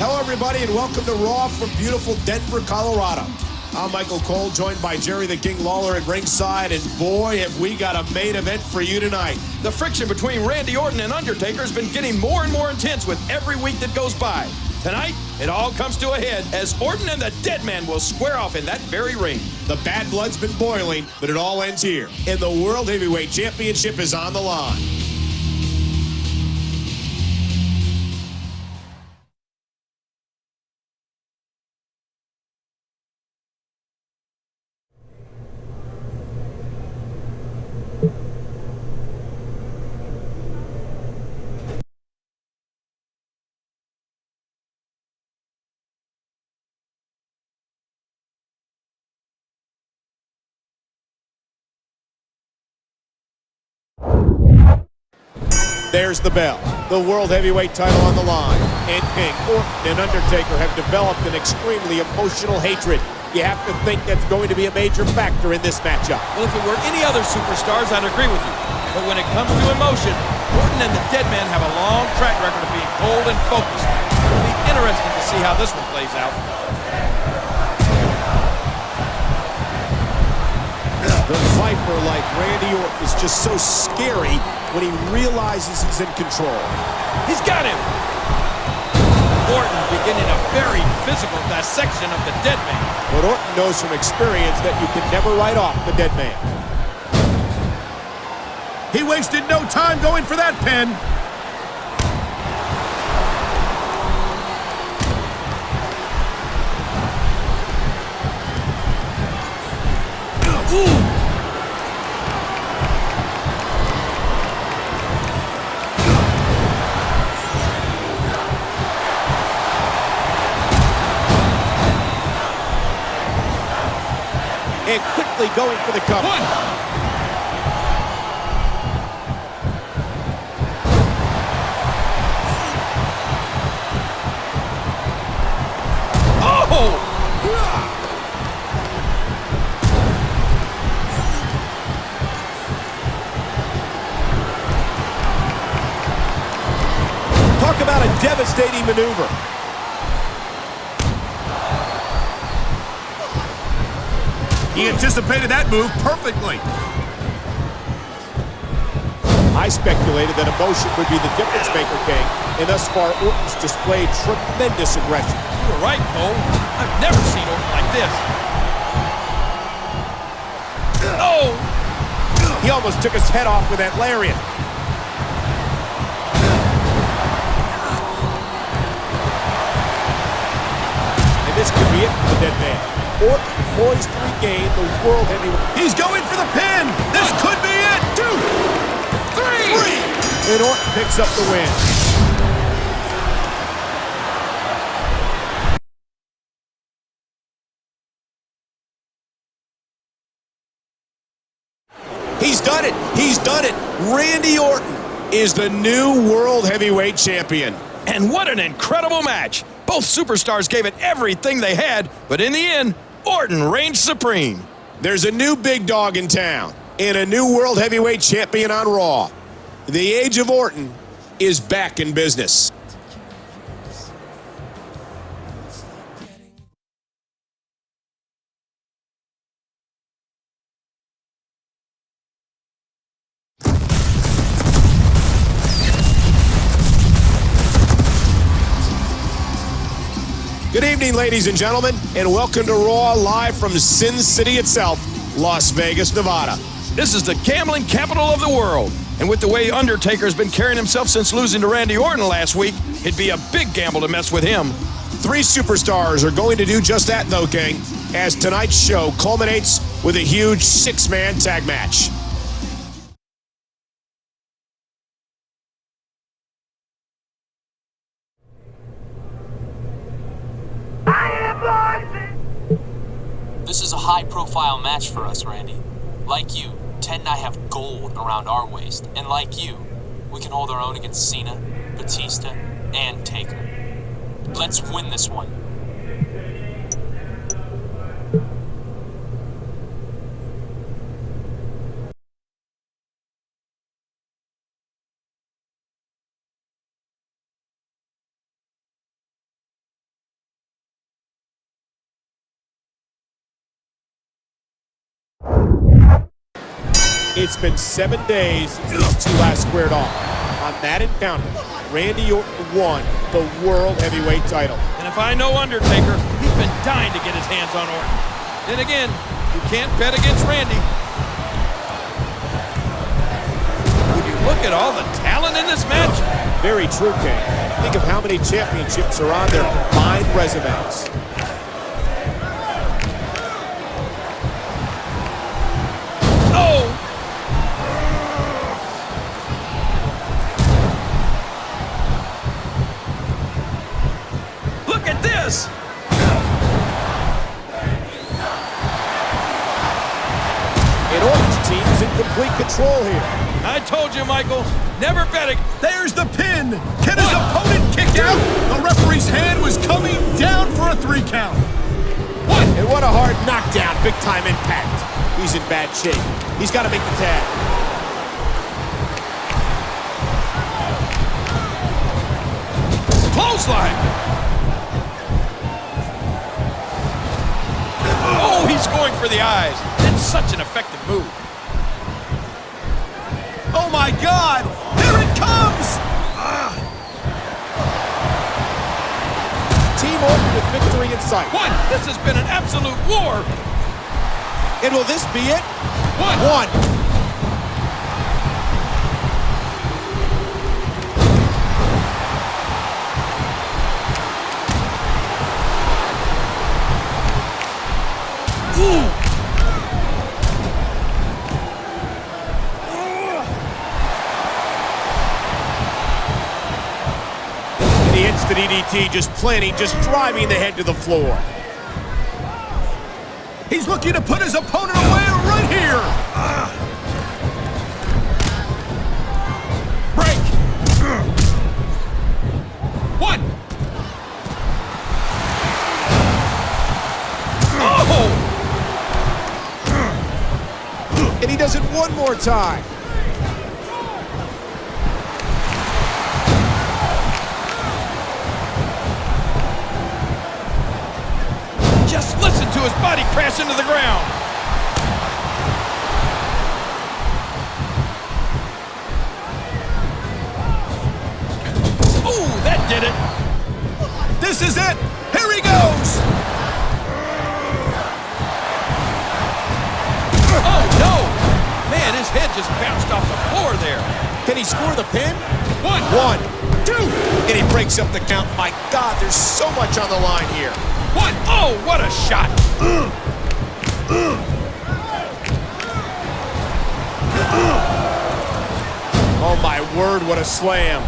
Hello, everybody, and welcome to Raw from beautiful Denver, Colorado. I'm Michael Cole, joined by Jerry the King Lawler at ringside, and boy, have we got a main event for you tonight. The friction between Randy Orton and Undertaker has been getting more and more intense with every week that goes by. Tonight, it all comes to a head as Orton and the Dead Man will square off in that very ring. The bad blood's been boiling, but it all ends here. And the World Heavyweight Championship is on the line. There's the bell. The World Heavyweight title on the line. And King, Orton, and Undertaker have developed an extremely emotional hatred. You have to think that's going to be a major factor in this matchup. Well, if it were any other superstars, I'd agree with you. But when it comes to emotion, Orton and the Dead Man have a long track record of being cold and focused. It'll be interesting to see how this one plays out. The Viper, like Randy Orton, is just so scary when he realizes he's in control. He's got him! Orton beginning a very physical dissection of the Dead Man. But Orton knows from experience that you can never write off the Dead Man. He wasted no time going for that pin. Ooh! And quickly going for the cover. Oh! Talk about a devastating maneuver. He anticipated that move perfectly. I speculated that emotion would be the difference maker, King, and thus far Orton's displayed tremendous aggression. You're right, Cole. I've never seen Orton like this. Oh! He almost took his head off with that lariat. And this could be it for the Dead Man. Orton poised to regain the World Heavyweight. He's going for the pin. This could be it. 2, 3. And Orton picks up the win. He's done it. He's done it. Randy Orton is the new World Heavyweight Champion. And what an incredible match. Both superstars gave it everything they had, but in the end, Orton reigns supreme. There's a new big dog in town and a new World Heavyweight Champion on Raw. The Age of Orton is back in business. Good evening, ladies and gentlemen, and welcome to Raw live from Sin City itself, Las Vegas, Nevada. This is the gambling capital of the world. And with the way Undertaker's been carrying himself since losing to Randy Orton last week, it'd be a big gamble to mess with him. 3 superstars are going to do just that, though, King, as tonight's show culminates with a huge 6-man tag match. This is a high-profile match for us, Randy. Like you, Ted and I have gold around our waist, and like you, we can hold our own against Cena, Batista, and Taker. Let's win this one. It's been 7 days since these two last squared off. On that encounter, Randy Orton won the World Heavyweight title. And if I know Undertaker, he's been dying to get his hands on Orton. Then again, you can't bet against Randy. Would you look at all the talent in this match? Very true, King. Think of how many championships are on their combined resumes. Oh! Look at this! And Orton's team is in complete control here. I told you, Michael, never bet against... There's the pin. Can his opponent kick out? The referee's hand was coming down for a 3 count. And what a hard knockdown, big time impact. He's in bad shape. He's got to make the tag. Clothesline! Oh, he's going for the eyes. It's such an effective move. Oh my God! Here it comes! Team Orton with victory in sight. This has been an absolute war. And will this be it? One. The instant EDT just planning, just driving the head to the floor. He's looking to put his opponent away right here. Break. 1. Oh! And he does it one more time. Just listen to his body crash into the ground. Ooh, that did it. This is it. Here he goes. Oh, no. Man, his head just bounced off the floor there. Can he score the pin? 1, 2. And he breaks up the count. My God, there's so much on the line here. 1. Oh, what a shot. Oh my word, what a slam.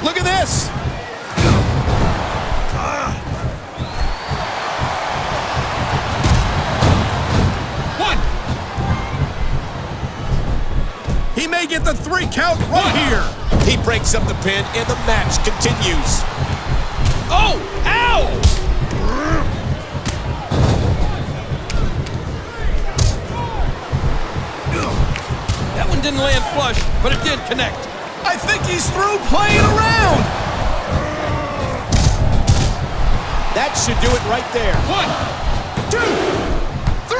Look at this. He may get the 3 count right here. He breaks up the pin, and the match continues. Oh, ow! That one didn't land flush, but it did connect. I think he's through playing around. That should do it right there. 1, 2, 3!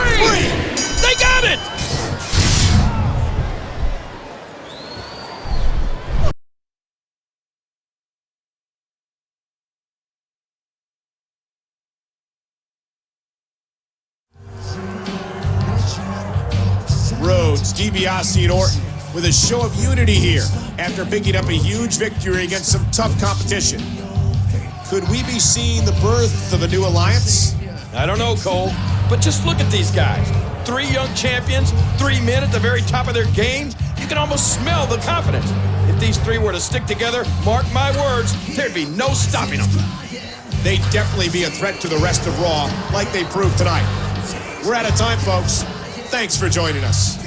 They got it! Rhodes, DiBiase, and Orton with a show of unity here after picking up a huge victory against some tough competition. Could we be seeing the birth of a new alliance? I don't know, Cole, but just look at these guys. 3 young champions, 3 men at the very top of their games. You can almost smell the confidence. If these 3 were to stick together, mark my words, there'd be no stopping them. They'd definitely be a threat to the rest of Raw, like they proved tonight. We're out of time, folks. Thanks for joining us.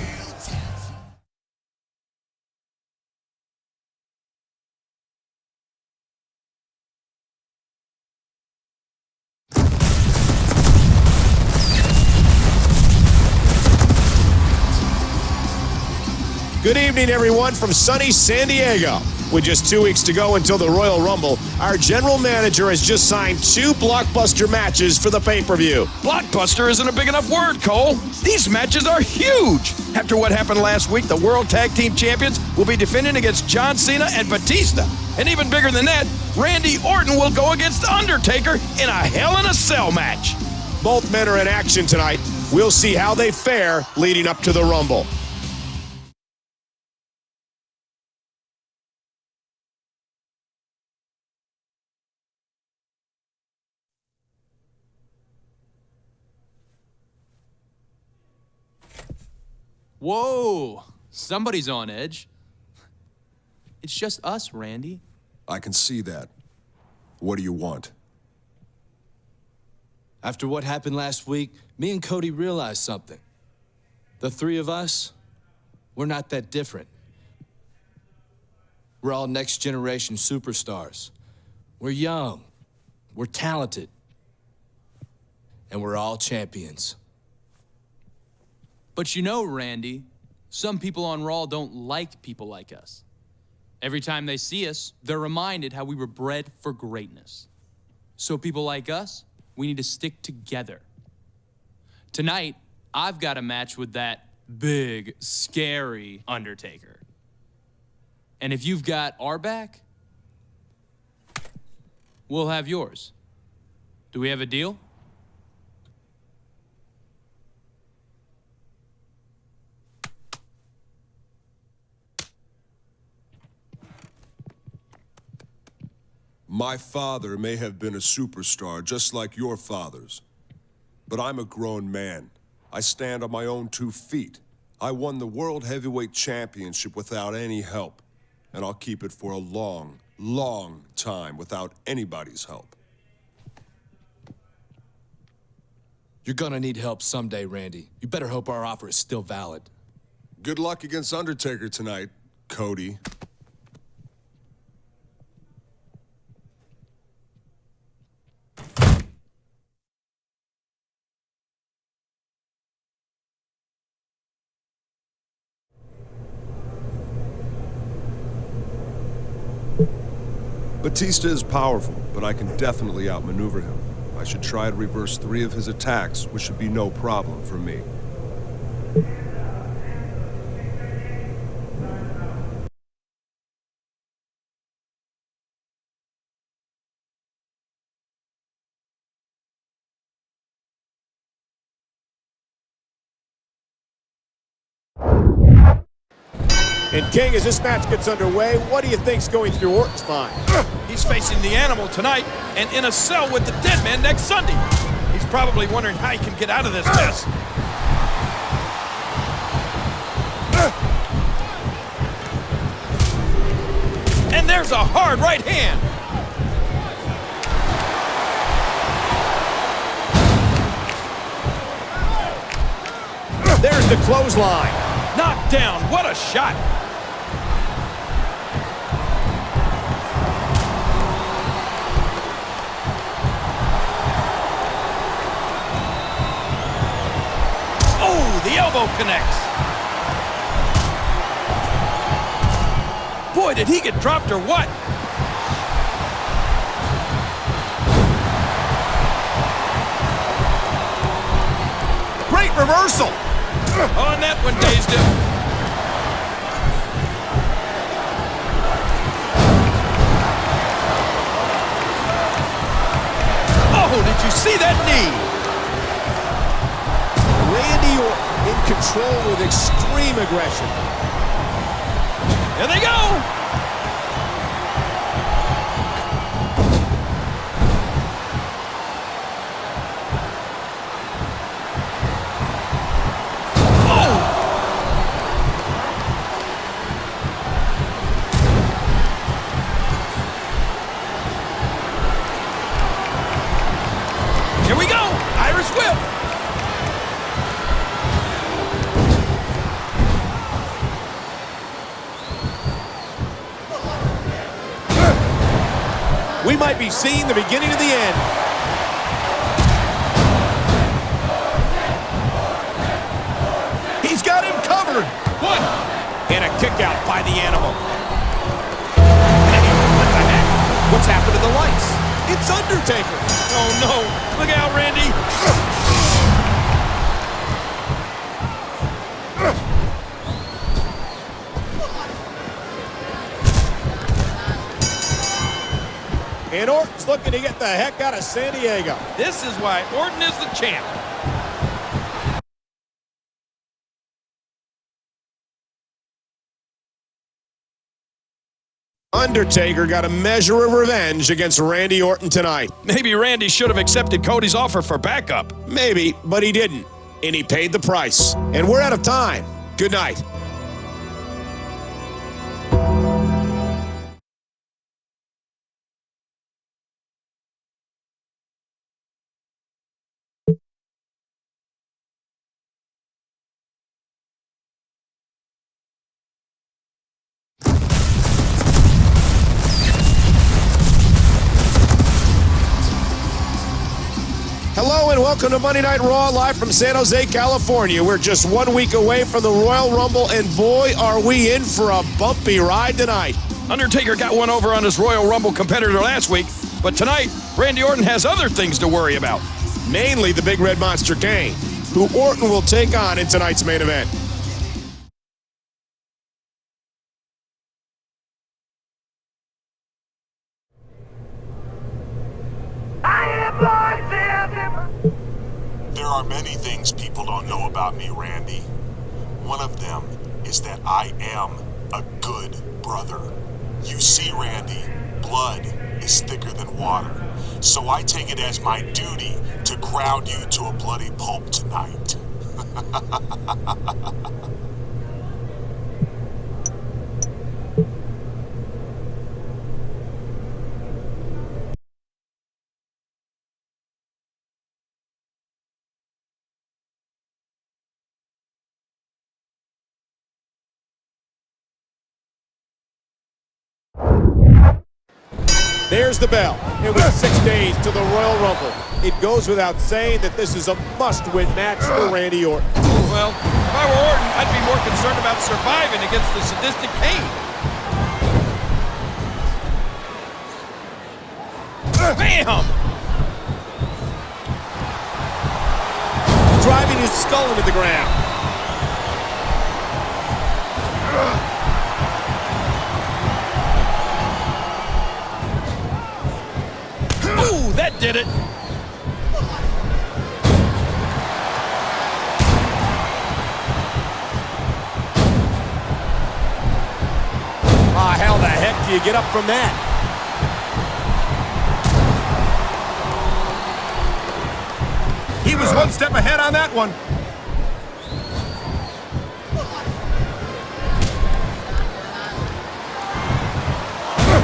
Good evening, everyone, from sunny San Diego. With just 2 weeks to go until the Royal Rumble, our general manager has just signed 2 blockbuster matches for the pay-per-view. Blockbuster isn't a big enough word, Cole. These matches are huge. After what happened last week, the World Tag Team Champions will be defending against John Cena and Batista. And even bigger than that, Randy Orton will go against Undertaker in a Hell in a Cell match. Both men are in action tonight. We'll see how they fare leading up to the Rumble. Whoa, somebody's on edge. It's just us, Randy. I can see that. What do you want? After what happened last week, me and Cody realized something. The 3 of us, we're not that different. We're all next generation superstars. We're young, we're talented, and we're all champions. But you know, Randy, some people on Raw don't like people like us. Every time they see us, they're reminded how we were bred for greatness. So people like us, we need to stick together. Tonight, I've got a match with that big, scary Undertaker. And if you've got our back, we'll have yours. Do we have a deal? My father may have been a superstar, just like your fathers. But I'm a grown man. I stand on my own 2 feet. I won the World Heavyweight Championship without any help. And I'll keep it for a long, long time without anybody's help. You're gonna need help someday, Randy. You better hope our offer is still valid. Good luck against Undertaker tonight, Cody. Batista is powerful, but I can definitely outmaneuver him. I should try to reverse 3 of his attacks, which should be no problem for me. And King, as this match gets underway, what do you think's going through Orton's mind? He's facing the Animal tonight and in a cell with the Dead Man next Sunday. He's probably wondering how he can get out of this mess. And there's a hard right hand. There's the clothesline. Knocked down. What a shot. Oh, the elbow connects. Boy, did he get dropped or what? Great reversal! Oh, and that one dazed him. Oh, did you see that knee? Randy Orton in control with extreme aggression. There they go. Here we go, Irish whip. We might be seeing the beginning of the end. He's got him covered! One. And a kick out by the Animal. What's happened to the lights? It's Undertaker. Oh, no. Look out, Randy. And Orton's looking to get the heck out of San Diego. This is why Orton is the champ. Undertaker got a measure of revenge against Randy Orton tonight. Maybe Randy should have accepted Cody's offer for backup. Maybe, but he didn't. And he paid the price. And we're out of time. Good night. Hello and welcome to Monday Night Raw live from San Jose, California. We're just 1 week away from the Royal Rumble, and boy, are we in for a bumpy ride tonight. Undertaker got one over on his Royal Rumble competitor last week, but tonight, Randy Orton has other things to worry about. Mainly the Big Red Monster Kane, who Orton will take on in tonight's main event. There are many things people don't know about me, Randy. One of them is that I am a good brother. You see, Randy, blood is thicker than water. So I take it as my duty to ground you to a bloody pulp tonight. There's the bell. And with 6 days to the Royal Rumble, it goes without saying that this is a must-win match for Randy Orton. Well, if I were Orton, I'd be more concerned about surviving against the sadistic Kane. Bam! Driving his skull into the ground. Ooh, that did it. How the heck do you get up from that? He was one step ahead on that one.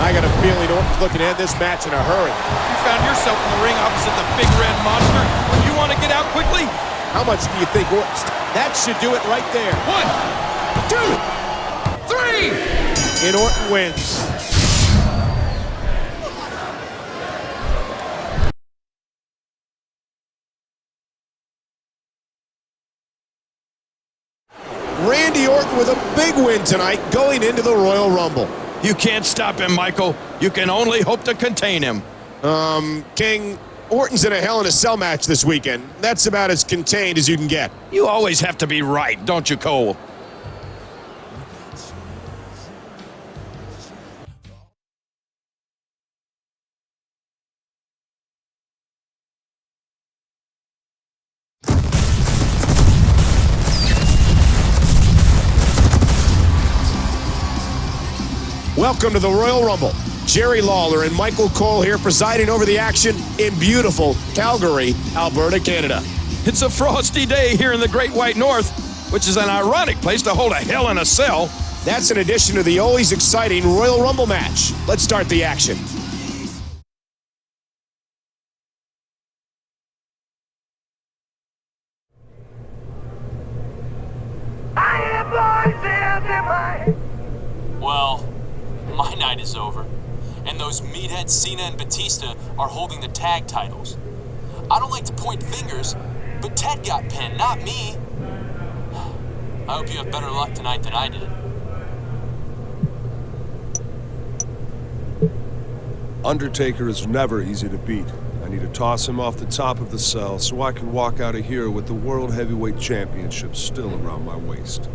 I got a feeling Orton's looking to end this match in a hurry. You found yourself in the ring opposite the Big Red Monster. You want to get out quickly? How much do you think Orton's... That should do it right there. 1, 2, 3! And Orton wins. Randy Orton with a big win tonight going into the Royal Rumble. You can't stop him, Michael. You can only hope to contain him. King, Orton's in a Hell in a Cell match this weekend. That's about as contained as you can get. You always have to be right, don't you, Cole? Welcome to the Royal Rumble. Jerry Lawler and Michael Cole here presiding over the action in beautiful Calgary, Alberta, Canada. It's a frosty day here in the Great White North, which is an ironic place to hold a Hell in a Cell. That's in addition to the always exciting Royal Rumble match. Let's start the action. Well, my night is over. And those meatheads Cena and Batista are holding the tag titles. I don't like to point fingers, but Ted got pinned, not me. I hope you have better luck tonight than I did. Undertaker is never easy to beat. I need to toss him off the top of the cell so I can walk out of here with the World Heavyweight Championship still around my waist.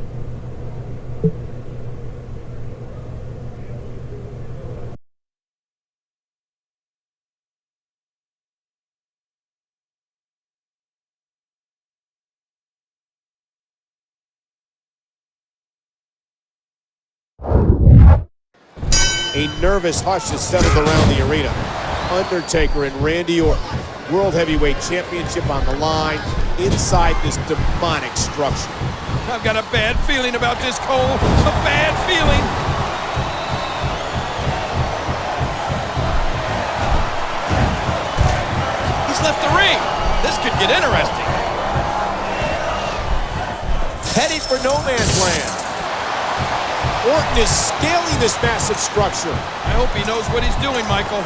A nervous hush has settled around the arena. Undertaker and Randy Orton, World Heavyweight Championship on the line, inside this demonic structure. I've got a bad feeling about this, Cole. A bad feeling. He's left the ring. This could get interesting. Heading for no man's land. Orton is scaling this massive structure. I hope he knows what he's doing, Michael.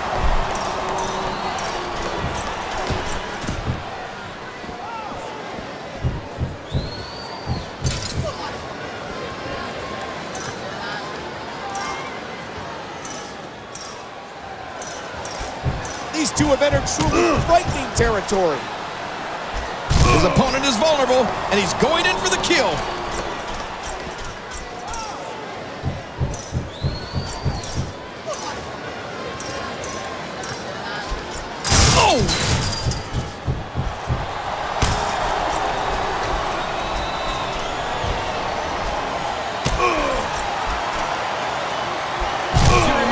These two have entered truly frightening territory. His opponent is vulnerable, and he's going in for the kill.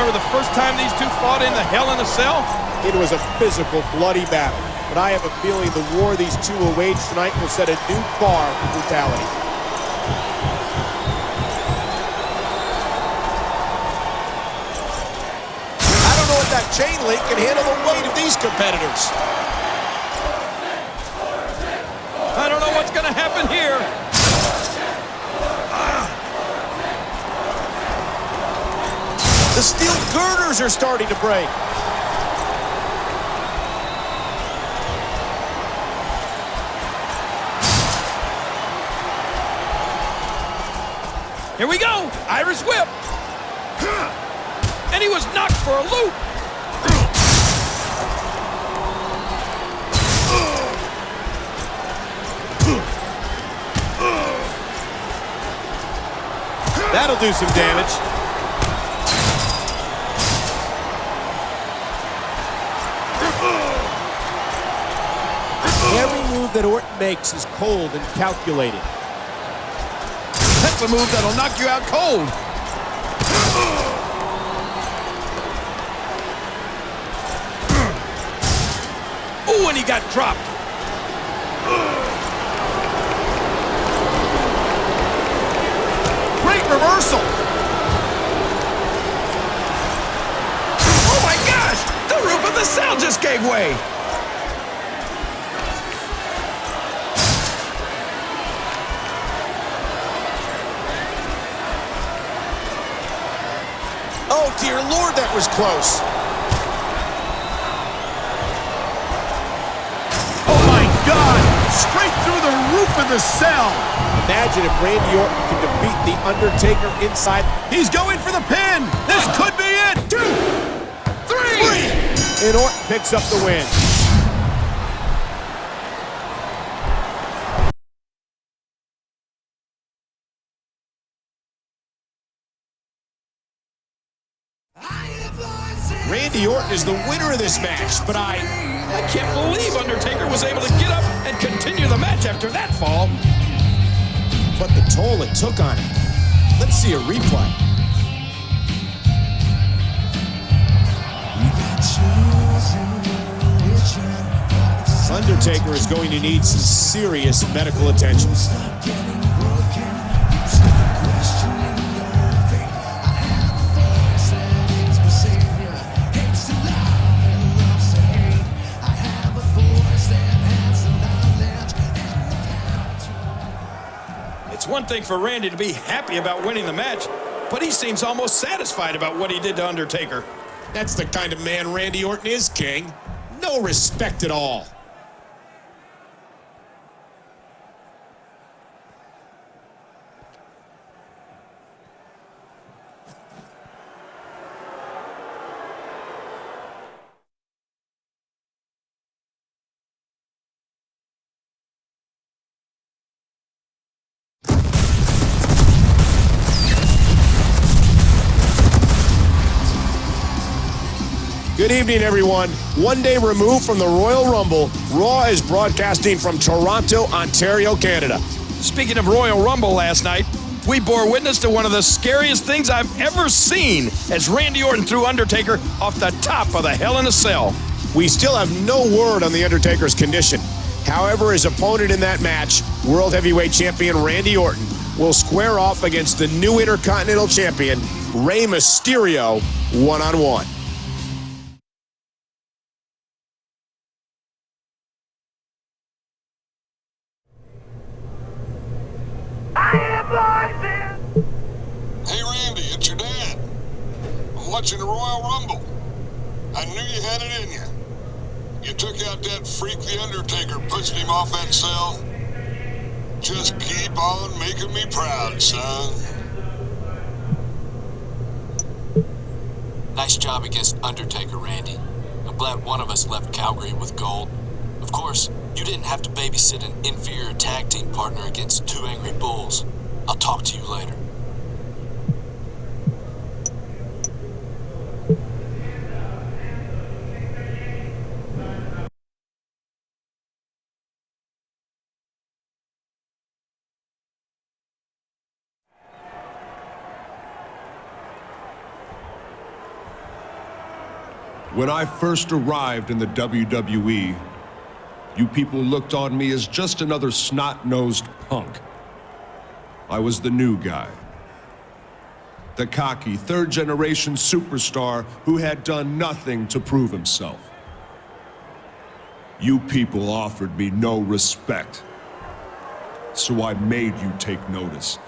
The first time these two fought in the Hell in a Cell? It was a physical, bloody battle. But I have a feeling the war these two will wage tonight will set a new bar for brutality. I don't know if that chain link can handle the weight of these competitors. I don't know what's going to happen here. The steel girders are starting to break. Here we go. Irish whip. And he was knocked for a loop. That'll do some damage. Every move that Orton makes is cold and calculated. That's a move that'll knock you out cold. Ooh, and he got dropped. Great reversal. Oh my gosh! The roof of the cell just gave way. Oh, dear Lord, that was close. Oh, my God. Straight through the roof of the cell. Imagine if Randy Orton can defeat The Undertaker inside. He's going for the pin. This could be it. 2, 3. And Orton picks up the win. Randy Orton is the winner of this match, but I can't believe Undertaker was able to get up and continue the match after that fall. But the toll it took on him. Let's see a replay. Undertaker is going to need some serious medical attention. It's one thing for Randy to be happy about winning the match, but he seems almost satisfied about what he did to Undertaker. That's the kind of man Randy Orton is, King. No respect at all. Good evening, everyone. One day removed from the Royal Rumble, Raw is broadcasting from Toronto, Ontario, Canada. Speaking of Royal Rumble last night, we bore witness to one of the scariest things I've ever seen as Randy Orton threw Undertaker off the top of the Hell in a Cell. We still have no word on the Undertaker's condition. However, his opponent in that match, World Heavyweight Champion Randy Orton, will square off against the new Intercontinental Champion, Rey Mysterio, one-on-one. Hey, Randy, it's your dad. I'm watching the Royal Rumble. I knew you had it in you. You took out that freak, the Undertaker, pushed him off that cell. Just keep on making me proud, son. Nice job against Undertaker, Randy. I'm glad one of us left Calgary with gold. Of course, you didn't have to babysit an inferior tag team partner against two angry bulls. I'll talk to you later. When I first arrived in the WWE, you people looked on me as just another snot-nosed punk. I was the new guy. The cocky, third-generation superstar who had done nothing to prove himself. You people offered me no respect. So I made you take notice.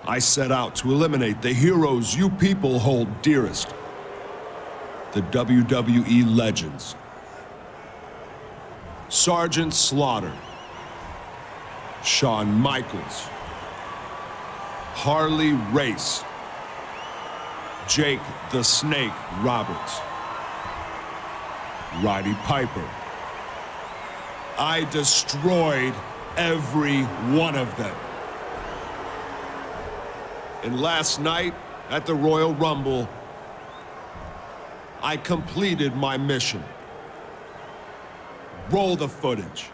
I set out to eliminate the heroes you people hold dearest. The WWE legends. Sergeant Slaughter, Shawn Michaels, Harley Race, Jake the Snake Roberts, Roddy Piper. I destroyed every one of them. And last night at the Royal Rumble, I completed my mission. Roll the footage.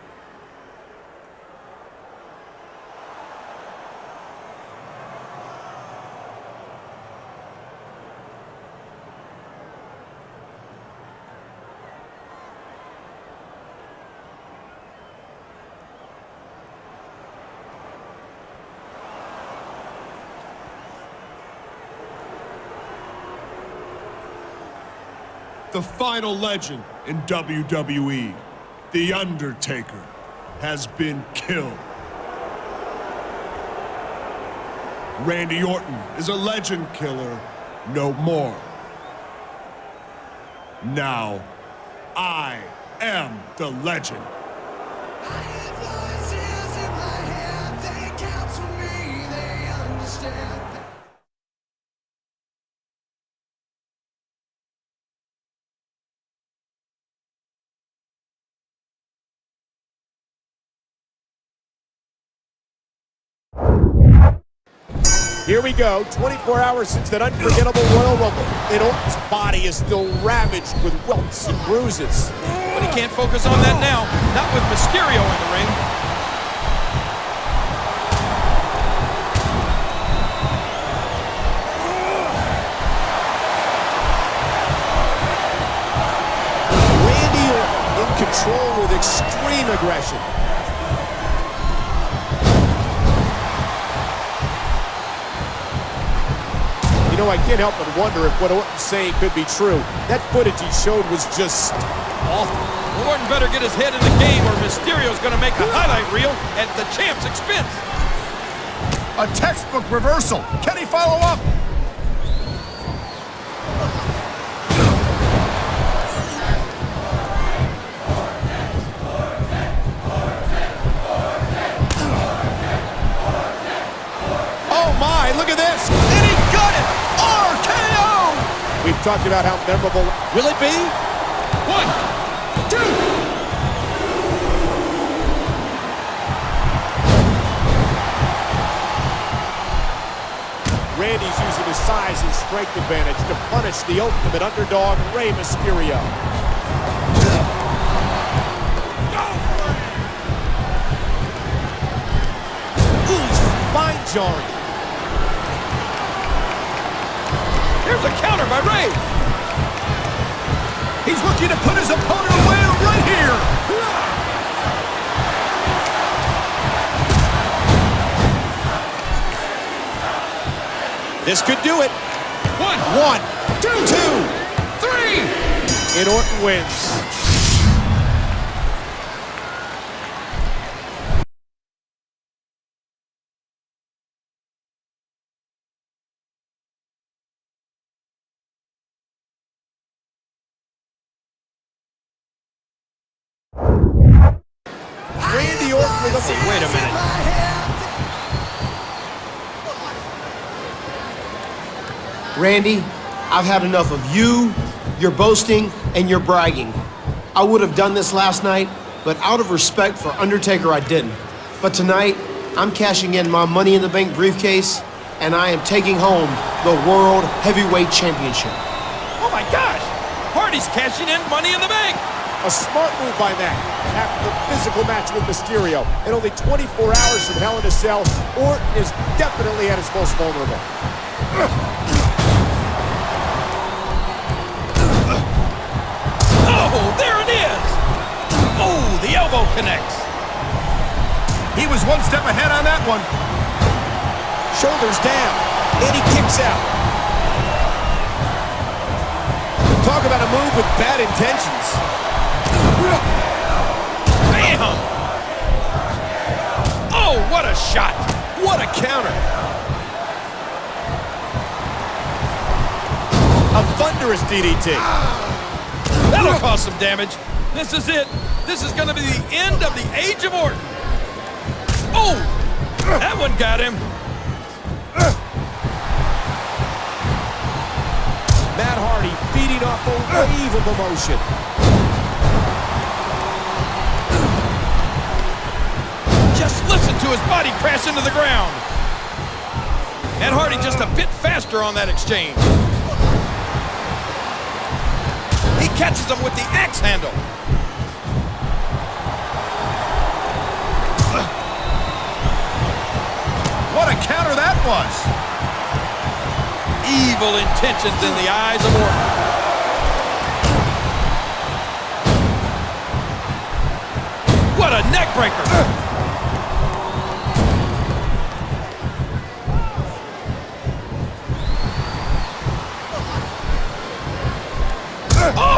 The final legend in WWE, The Undertaker, has been killed. Randy Orton is a legend killer no more. Now, I am the legend. Here we go, 24 hours since that unforgettable Royal Rumble, and Orton's body is still ravaged with welts and bruises. But he can't focus on that now, not with Mysterio in the ring. Randy Orton in control with extreme aggression. You know, I can't help but wonder if what Orton's saying could be true. That footage he showed was just awful. Orton better get his head in the game or Mysterio's gonna make a highlight reel at the champ's expense. A textbook reversal. Can he follow up? Oh my, look at this! And he got it! RKO! We've talked about how memorable. Will it be? 1, 2. Randy's using his size and strength advantage to punish the ultimate underdog, Rey Mysterio. Ooh, spine jarring. Here's a counter by Rey. He's looking to put his opponent away right here. This could do it. One, two, three. And Orton wins. Randy Orton with a... Wait a minute. Randy, I've had enough of you, your boasting, and your bragging. I would have done this last night, but out of respect for Undertaker, I didn't. But tonight, I'm cashing in my Money in the Bank briefcase, and I am taking home the World Heavyweight Championship. Oh my gosh! Hardy's cashing in Money in the Bank! A smart move by Matt. After the physical match with Mysterio, and only 24 hours from Hell in a Cell, Orton is definitely at his most vulnerable. Oh, there it is! Oh, the elbow connects. He was one step ahead on that one. Shoulders down, and he kicks out. Talk about a move with bad intentions. Bam! Oh, what a shot! What a counter. A thunderous DDT. That'll cause some damage. This is it. This is going to be the end of the Age of Orton. Oh! That one got him. Matt Hardy feeding off a wave of emotion. Just listen to his body crash into the ground. Matt Hardy just a bit faster on that exchange. He catches him with the axe handle. What a counter that was. Evil intentions in the eyes of Orton. What a neck breaker.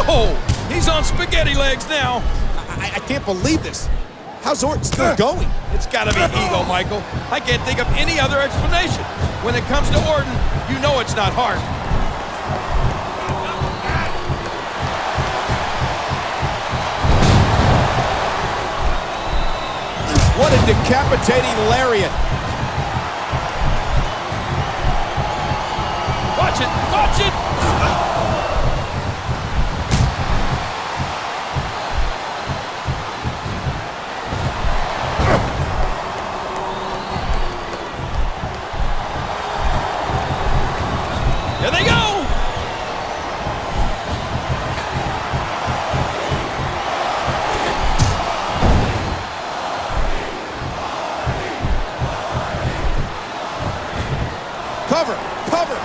Oh, he's on spaghetti legs now. I can't believe this. How's Orton still going? It's got to be ego, Michael. I can't think of any other explanation. When it comes to Orton, you know it's not hard. What a decapitating lariat. Watch it, watch it. Here they go! Cover, cover.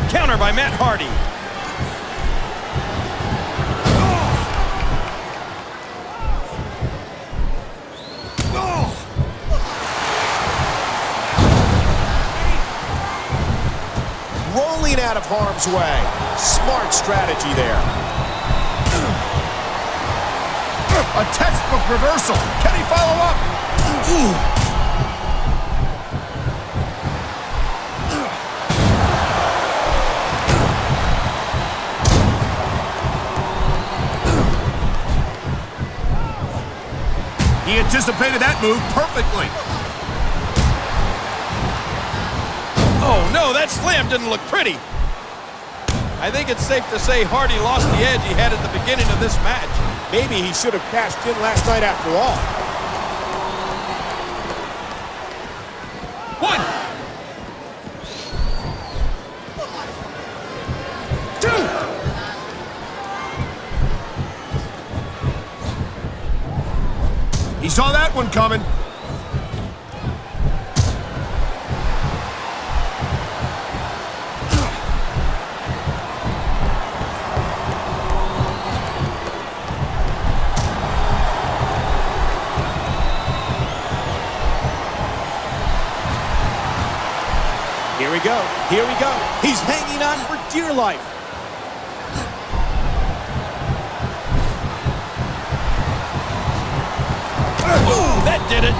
Counter by Matt Hardy. Rolling out of harm's way. Smart strategy there. A textbook reversal. Can he follow up? He anticipated that move perfectly. Oh no, that slam didn't look pretty. I think it's safe to say Hardy lost the edge he had at the beginning of this match. Maybe he should have cashed in last night after all. 1, 2. He saw that one coming. Here we go. Here we go. He's hanging on for dear life. Ooh, that did it.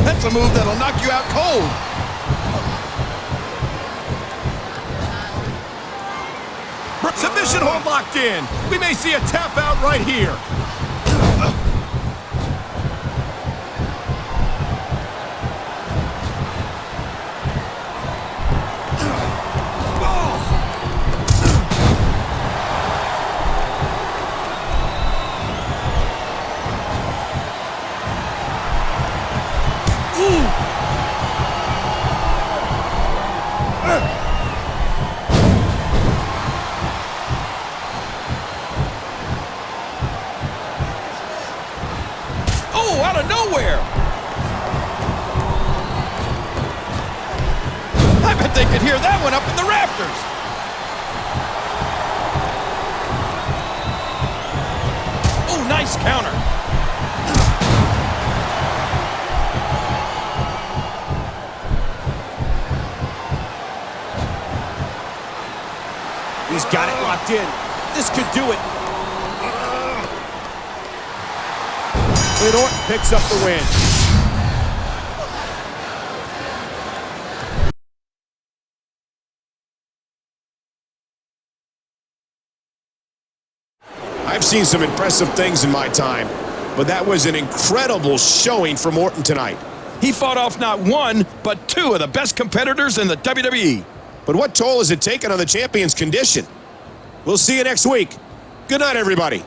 That's a move that'll knock you out cold. Submission hold locked in. We may see a tap out right here. Oh, out of nowhere. I bet they could hear that one up in the rafters. Oh, nice counter. He's got it locked in. This could do it. And Orton picks up the win. I've seen some impressive things in my time, but that was an incredible showing from Orton tonight. He fought off not one, but two of the best competitors in the WWE. But what toll has it taken on the champion's condition? We'll see you next week. Good night, everybody.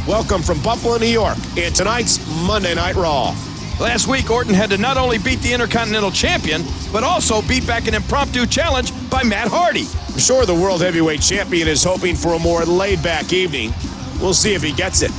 Welcome from Buffalo, New York, and tonight's Monday Night Raw. Last week, Orton had to not only beat the Intercontinental Champion, but also beat back an impromptu challenge by Matt Hardy. I'm sure the World Heavyweight Champion is hoping for a more laid-back evening. We'll see if he gets it.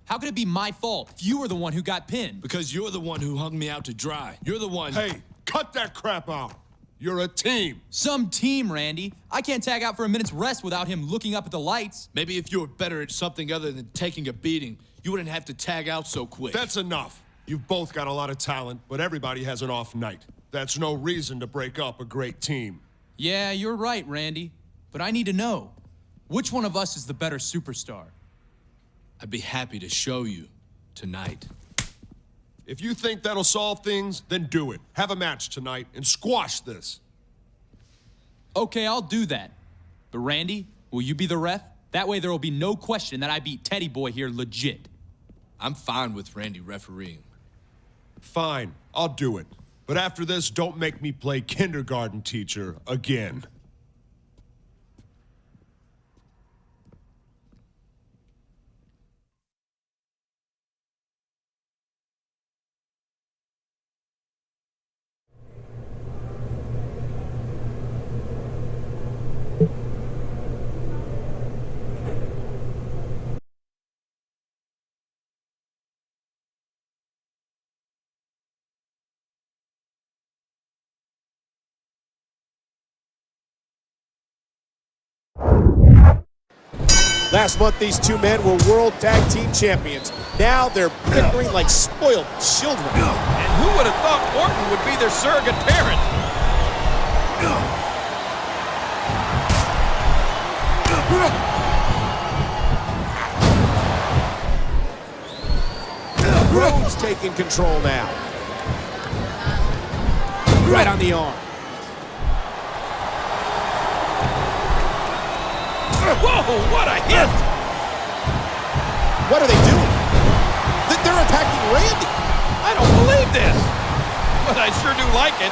How could it be my fault if you were the one who got pinned? Because you're the one who hung me out to dry. You're the one... Hey, cut that crap out. You're a team. Some team, Randy. I can't tag out for a minute's rest without him looking up at the lights. Maybe if you were better at something other than taking a beating, you wouldn't have to tag out so quick. That's enough. You've both got a lot of talent, but everybody has an off night. That's no reason to break up a great team. Yeah, you're right, Randy. But I need to know, which one of us is the better superstar? I'd be happy to show you tonight. If you think that'll solve things, then do it. Have a match tonight and squash this. Okay, I'll do that. But Randy, will you be the ref? That way there will be no question that I beat Teddy Boy here legit. I'm fine with Randy refereeing. Fine, I'll do it. But after this, don't make me play kindergarten teacher again. Last month, these two men were World Tag Team Champions. Now they're bickering like spoiled children. And who would have thought Orton would be their surrogate parent? Rhodes taking control now. Right on the arm. Whoa, what a hit! What are they doing? They're attacking Randy. I don't believe this, but I sure do like it.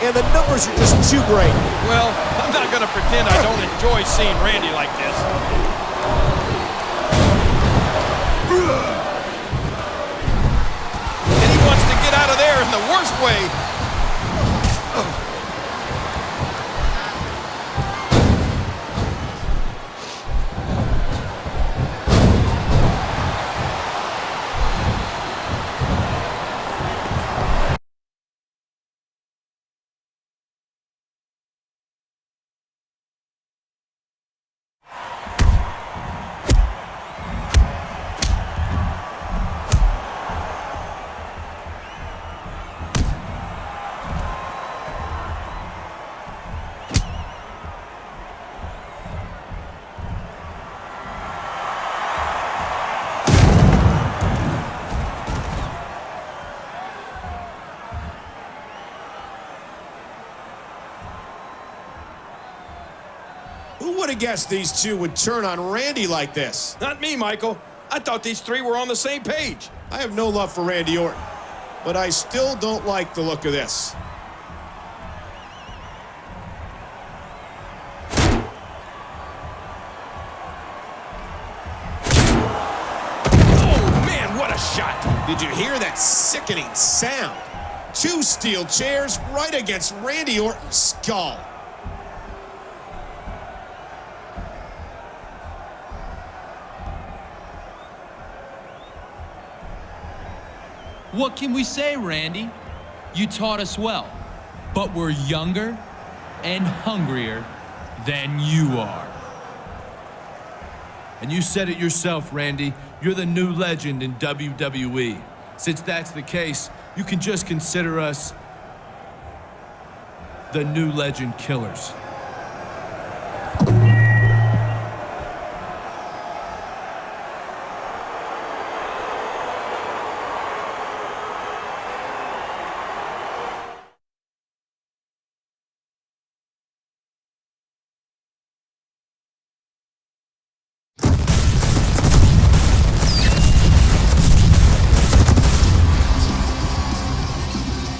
And the numbers are just too great. Well, I'm not going to pretend I don't enjoy seeing Randy like this. And he wants to get out of there in the worst way. Who would have guessed these two would turn on Randy like this? Not me, Michael. I thought these three were on the same page. I have no love for Randy Orton, but I still don't like the look of this. Oh, man, what a shot. Did you hear that sickening sound? Two steel chairs right against Randy Orton's skull. What can we say, Randy? You taught us well, but we're younger and hungrier than you are. And you said it yourself, Randy. You're the new legend in WWE. Since that's the case, you can just consider us the new legend killers.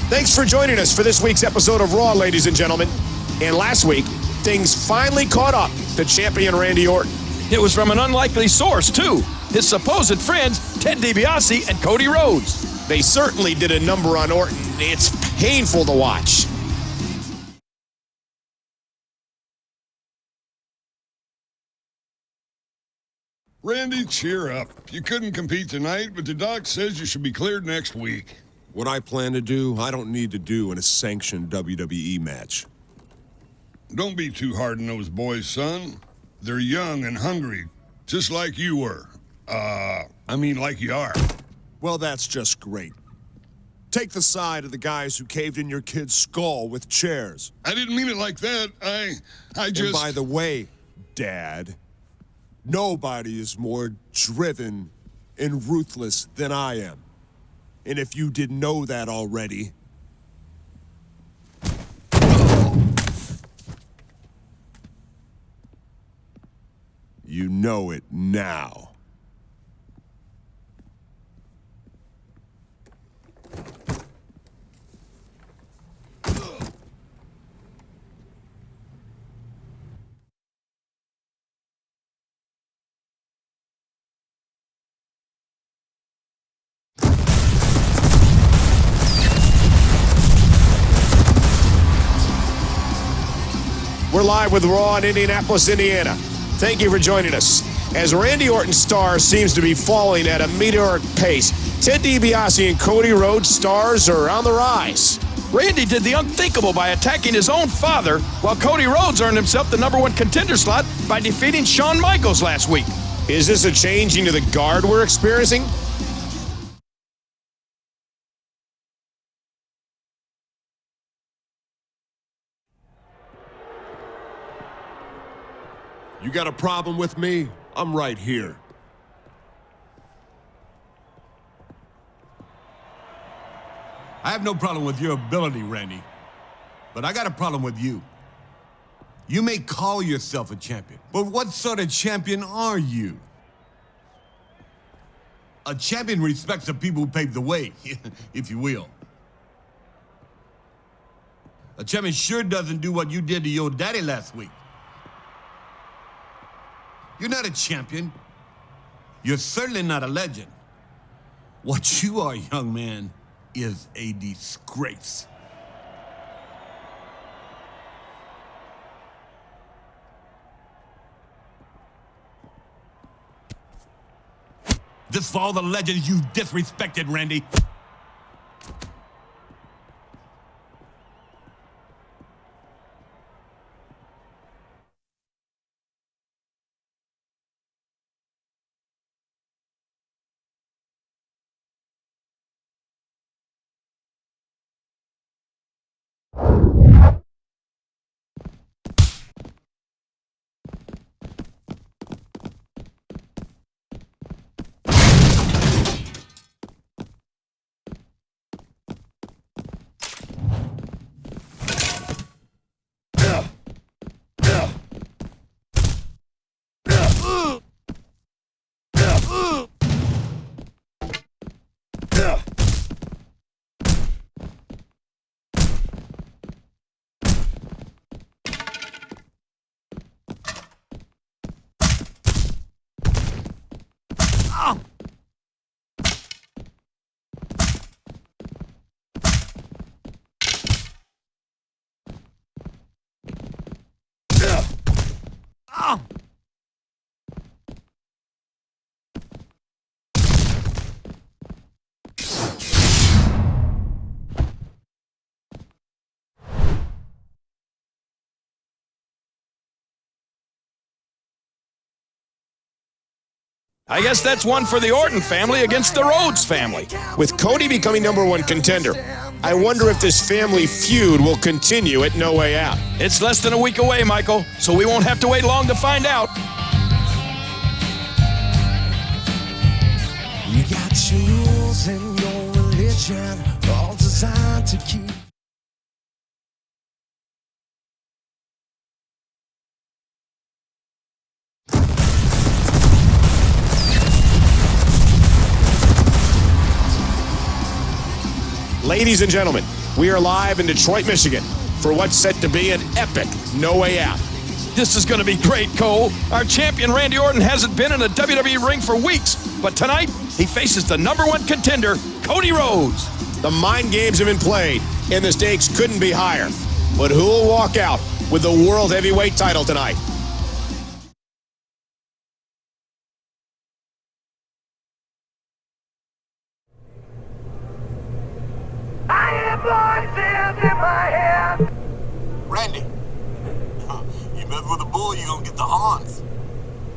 Thanks for joining us for this week's episode of Raw, ladies and gentlemen. And last week, things finally caught up to champion Randy Orton. It was from an unlikely source, too. His supposed friends, Ted DiBiase and Cody Rhodes. They certainly did a number on Orton. It's painful to watch. Randy, cheer up. You couldn't compete tonight, but the doc says you should be cleared next week. What I plan to do, I don't need to do in a sanctioned WWE match. Don't be too hard on those boys, son. They're young and hungry, just like you were. Like you are. Well, that's just great. Take the side of the guys who caved in your kid's skull with chairs. I didn't mean it like that. I just... And by the way, Dad, nobody is more driven and ruthless than I am. And if you didn't know that already... you know it now. We're live with Raw in Indianapolis, Indiana. Thank you for joining us. As Randy Orton's star seems to be falling at a meteoric pace, Ted DiBiase and Cody Rhodes' stars are on the rise. Randy did the unthinkable by attacking his own father, while Cody Rhodes earned himself the #1 contender slot by defeating Shawn Michaels last week. Is this a change into the guard we're experiencing? You got a problem with me? I'm right here. I have no problem with your ability, Randy. But I got a problem with you. You may call yourself a champion, but what sort of champion are you? A champion respects the people who paved the way, if you will. A champion sure doesn't do what you did to your daddy last week. You're not a champion. You're certainly not a legend. What you are, young man, is a disgrace. This for all the legends you've disrespected, Randy. I guess that's one for the Orton family against the Rhodes family. With Cody becoming #1 contender, I wonder if this family feud will continue at No Way Out. It's less than a week away, Michael, so we won't have to wait long to find out. You got your rules and your religion, all designed to keep. Ladies and gentlemen, we are live in Detroit, Michigan for what's set to be an epic No Way Out. This is going to be great, Cole. Our champion, Randy Orton, hasn't been in a WWE ring for weeks, but tonight he faces the #1 contender, Cody Rhodes. The mind games have been played, and the stakes couldn't be higher. But who will walk out with the World Heavyweight title tonight? I have voices in my head. Randy, you mess with the bull, you're gonna get the horns.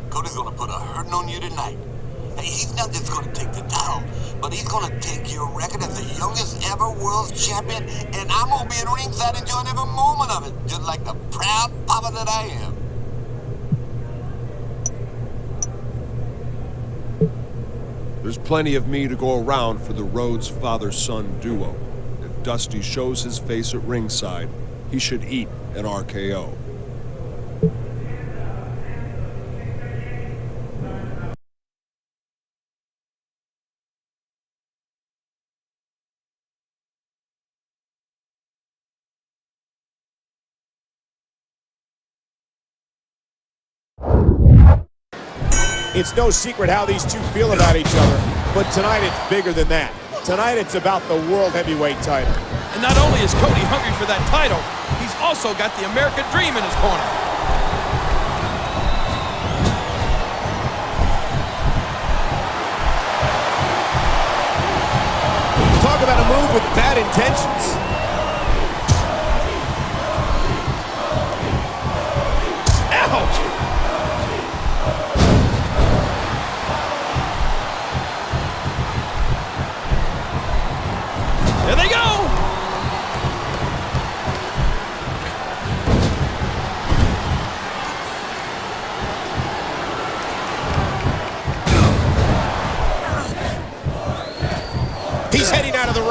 Cody's gonna put a hurting on you tonight. Hey, he's not just gonna take the title, but he's gonna take your record as the youngest ever world champion, and I'm gonna be at ringside enjoying every moment of it, just like the proud papa that I am. There's plenty of me to go around for the Rhodes father-son duo. If Dusty shows his face at ringside, he should eat an RKO. It's no secret how these two feel about each other, but tonight it's bigger than that. Tonight it's about the World Heavyweight title. And not only is Cody hungry for that title, he's also got the American dream in his corner. Talk about a move with bad intentions.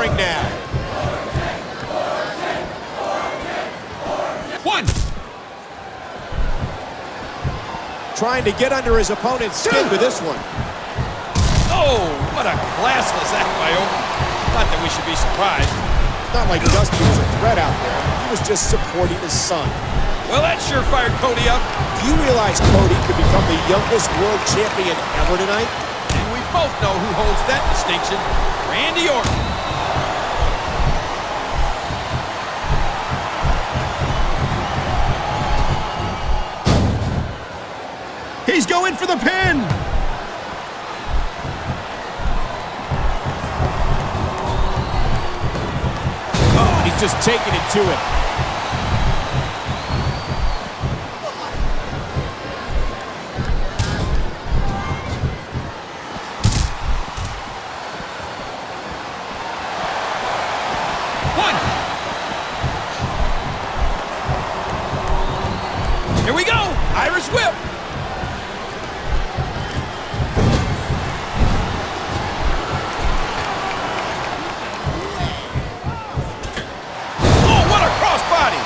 ring now. One. Trying to get under his opponent's skin with this one. Oh, what a classless act by Orton. Not that we should be surprised. It's not like Dusty was a threat out there. He was just supporting his son. Well, that sure fired Cody up. Do you realize Cody could become the youngest world champion ever tonight? And we both know who holds that distinction. Randy Orton. He's going for the pin! Oh, he's just taking it to him. Here we go! Irish whip! Oh, what a crossbody!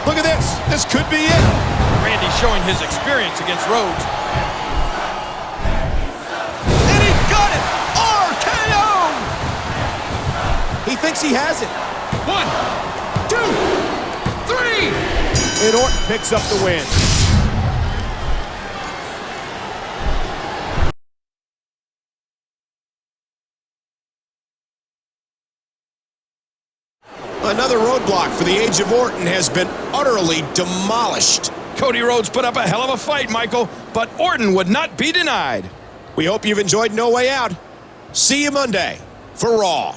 Look at this. This could be it. Randy showing his experience against Rhodes. He thinks he has it. 1, 2, 3. And Orton picks up the win. Another roadblock for the age of Orton has been utterly demolished. Cody Rhodes put up a hell of a fight, Michael, but Orton would not be denied. We hope you've enjoyed No Way Out. See you Monday for Raw.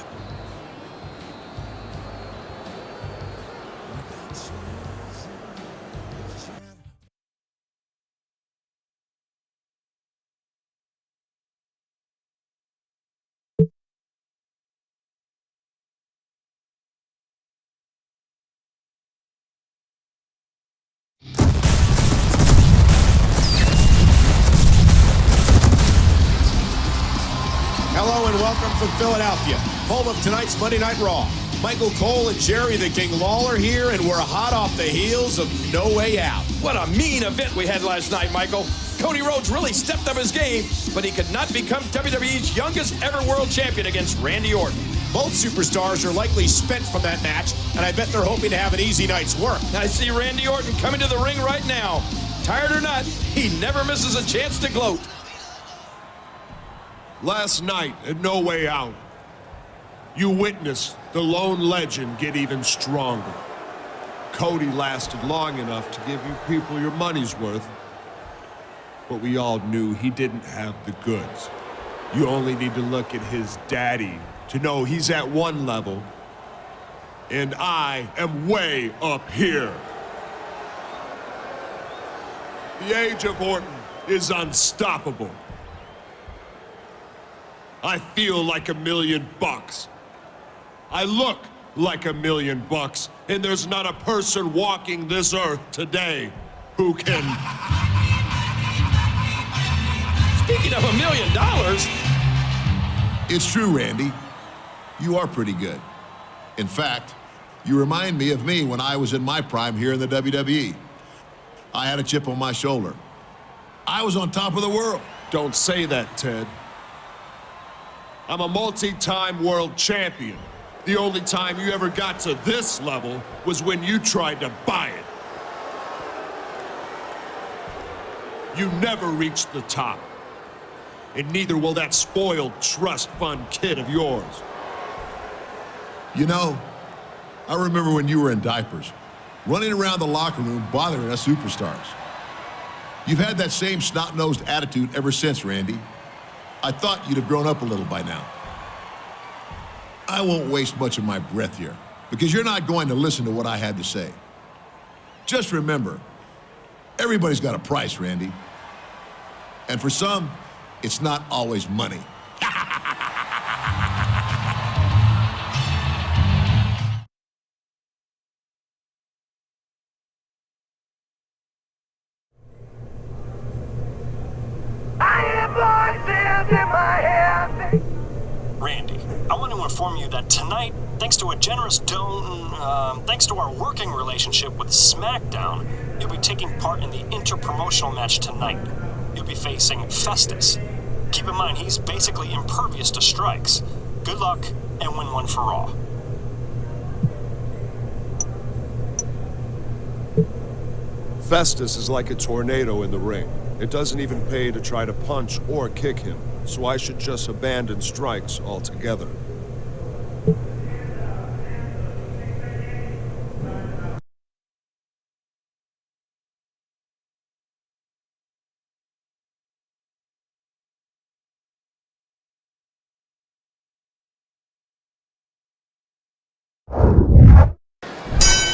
Hello and welcome from Philadelphia, home of tonight's Monday Night Raw. Michael Cole and Jerry the King Lawler here, and we're hot off the heels of No Way Out. What a mean event we had last night, Michael. Cody Rhodes really stepped up his game, but he could not become WWE's youngest ever world champion against Randy Orton. Both superstars are likely spent from that match, and I bet they're hoping to have an easy night's work. I see Randy Orton coming to the ring right now. Tired or not, he never misses a chance to gloat. Last night at No Way Out, you witnessed the lone legend get even stronger. Cody lasted long enough to give you people your money's worth, but we all knew he didn't have the goods. You only need to look at his daddy to know he's at one level, and I am way up here. The age of Orton is unstoppable. I feel like $1 million. I look like $1 million, and there's not a person walking this earth today who can... Speaking of $1 million... It's true, Randy. You are pretty good. In fact, you remind me of me when I was in my prime here in the WWE. I had a chip on my shoulder. I was on top of the world. Don't say that, Ted. I'm a multi-time world champion. The only time you ever got to this level was when you tried to buy it. You never reached the top. And neither will that spoiled trust fund kid of yours. You know, I remember when you were in diapers, running around the locker room bothering us superstars. You've had that same snot-nosed attitude ever since, Randy. I thought you'd have grown up a little by now. I won't waste much of my breath here, because you're not going to listen to what I had to say. Just remember, everybody's got a price, Randy. And for some, it's not always money. Randy, I want to inform you that tonight, thanks to a generous thanks to our working relationship with Smackdown, you'll be taking part in the interpromotional match tonight. You'll be facing Festus. Keep in mind, he's basically impervious to strikes. Good luck, and win one for Raw. Festus is like a tornado in the ring. It doesn't even pay to try to punch or kick him, so I should just abandon strikes altogether.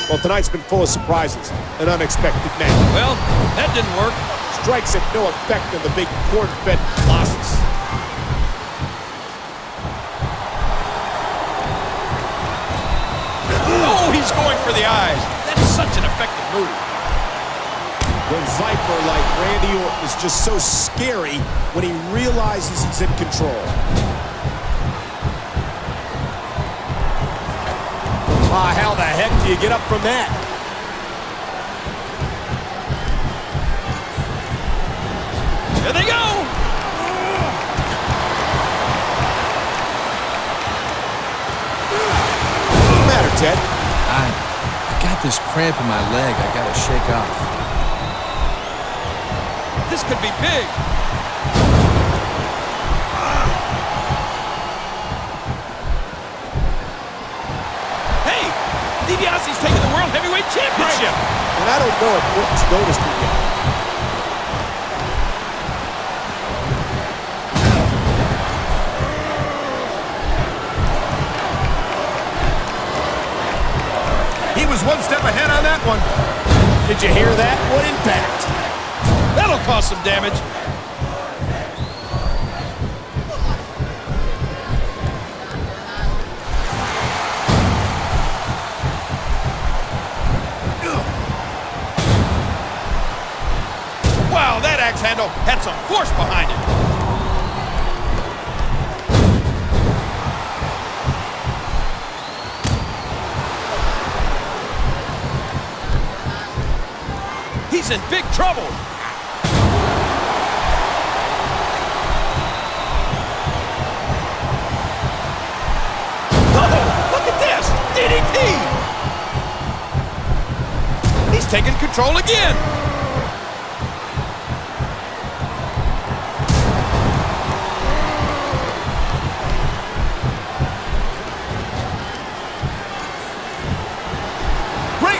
Well, tonight's been full of surprises, an unexpected match. Well, that didn't work. Strikes have no effect on the big corn-fed colossus. Oh, he's going for the eyes. That's such an effective move. The Viper, like Randy Orton, is just so scary when he realizes he's in control. How the heck do you get up from that? Here they go! What's the matter, Ted? I got this cramp in my leg I gotta shake off. This could be big. DiBiase's taking the World Heavyweight Championship. Right. And I don't know if Orton's noticed it yet. He was one step ahead on that one. Did you hear that? What impact? That'll cause some damage. Wow, that axe handle had some force behind it. He's in big trouble. Oh, look at this. DDT. He's taking control again.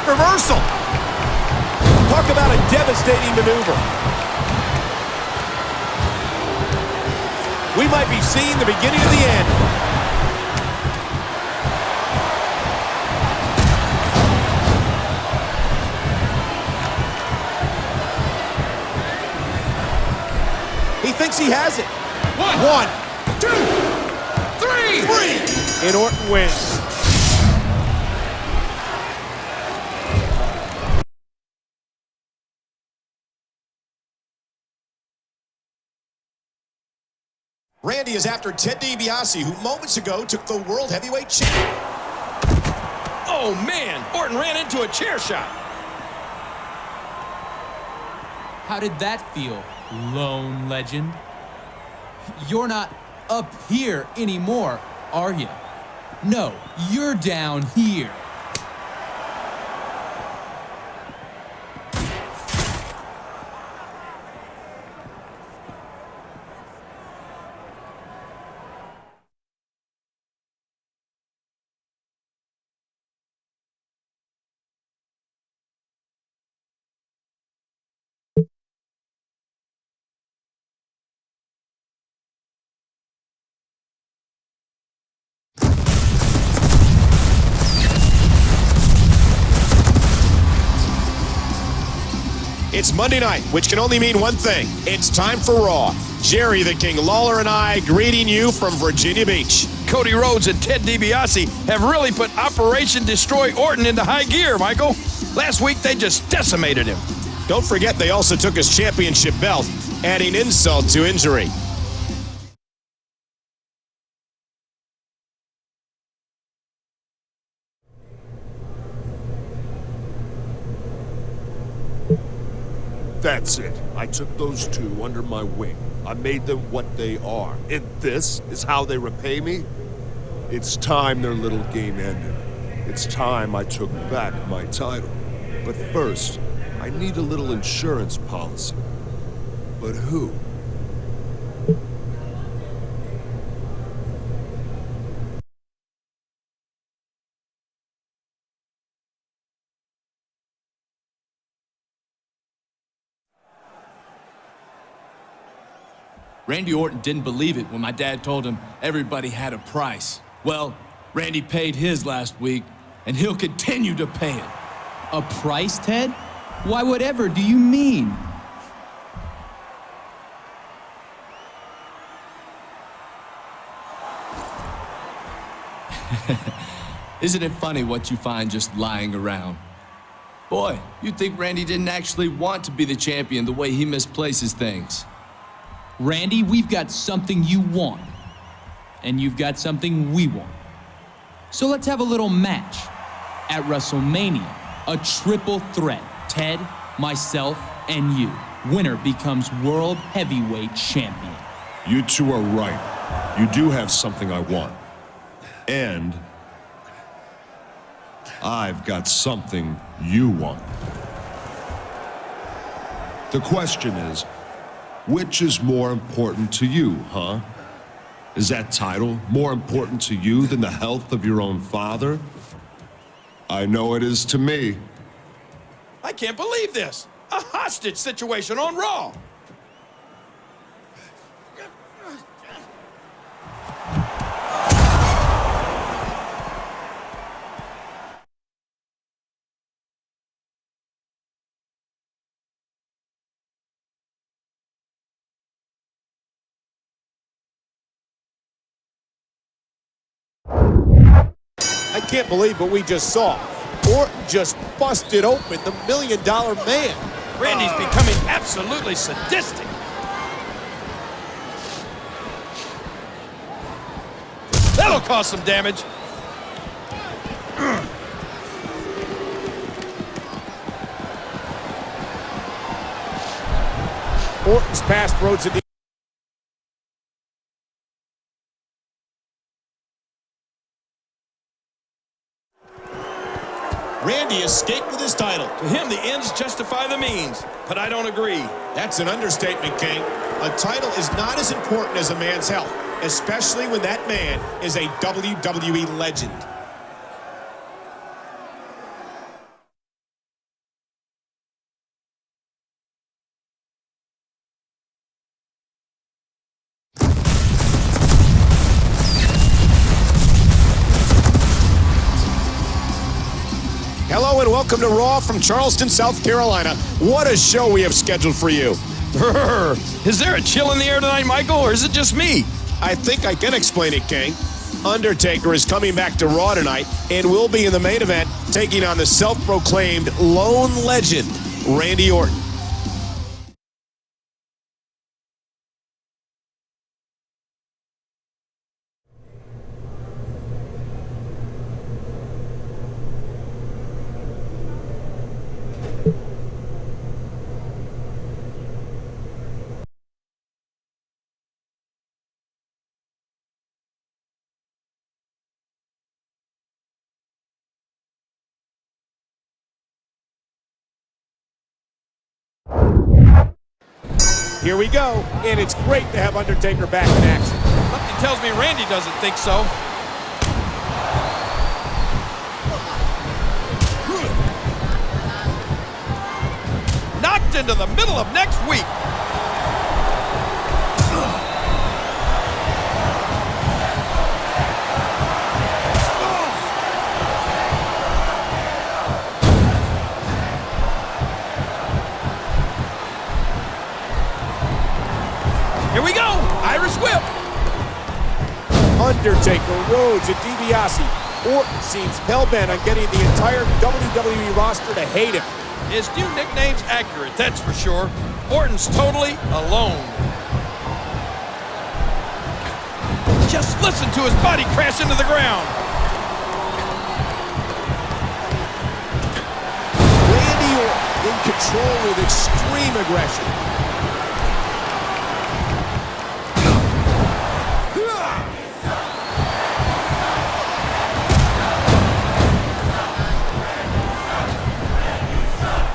Reversal. Talk about a devastating maneuver. We might be seeing the beginning of the end. He thinks he has it. One, two, three. And Orton wins. Randy is after Ted DiBiase, who moments ago took the World Heavyweight Championship. Oh, man. Orton ran into a chair shot. How did that feel, lone legend? You're not up here anymore, are you? No, you're down here. It's Monday night, which can only mean one thing. It's time for Raw. Jerry the King Lawler and I greeting you from Virginia Beach. Cody Rhodes and Ted DiBiase have really put Operation Destroy Orton into high gear, Michael. Last week, they just decimated him. Don't forget they also took his championship belt, adding insult to injury. That's it. I took those two under my wing. I made them what they are. And this is how they repay me? It's time their little game ended. It's time I took back my title. But first, I need a little insurance policy. But who? Randy Orton didn't believe it when my dad told him everybody had a price. Well, Randy paid his last week, and he'll continue to pay it. A price, Ted? Why, whatever do you mean? Isn't it funny what you find just lying around? Boy, you'd think Randy didn't actually want to be the champion the way he misplaces things. Randy, we've got something you want, and you've got something we want. So let's have a little match at WrestleMania, a triple threat. Ted, myself, and you. Winner becomes World Heavyweight Champion. You two are right. You do have something I want. And I've got something you want. The question is, which is more important to you, huh? Is that title more important to you than the health of your own father? I know it is to me. I can't believe this. A hostage situation on Raw. I can't believe what we just saw. Orton just busted open the $1 Million Man. Randy's becoming absolutely sadistic. That'll cause some damage. Orton's passed Rhodes in the Randy escaped with his title. To him, the ends justify the means, but I don't agree. That's an understatement, King. A title is not as important as a man's health, especially when that man is a WWE legend. Hello and welcome to Raw from Charleston, South Carolina. What a show we have scheduled for you. Is there a chill in the air tonight, Michael, or is it just me? I think I can explain it, King. Undertaker is coming back to Raw tonight and will be in the main event taking on the self-proclaimed lone legend, Randy Orton. Here we go, and it's great to have Undertaker back in action. Something tells me Randy doesn't think so. Knocked into the middle of next week. Here we go, Irish whip. Undertaker, Rhodes, and DiBiase. Orton seems hell-bent on getting the entire WWE roster to hate him. His new nickname's accurate, that's for sure. Orton's totally alone. Just listen to his body crash into the ground. Randy Orton in control with extreme aggression.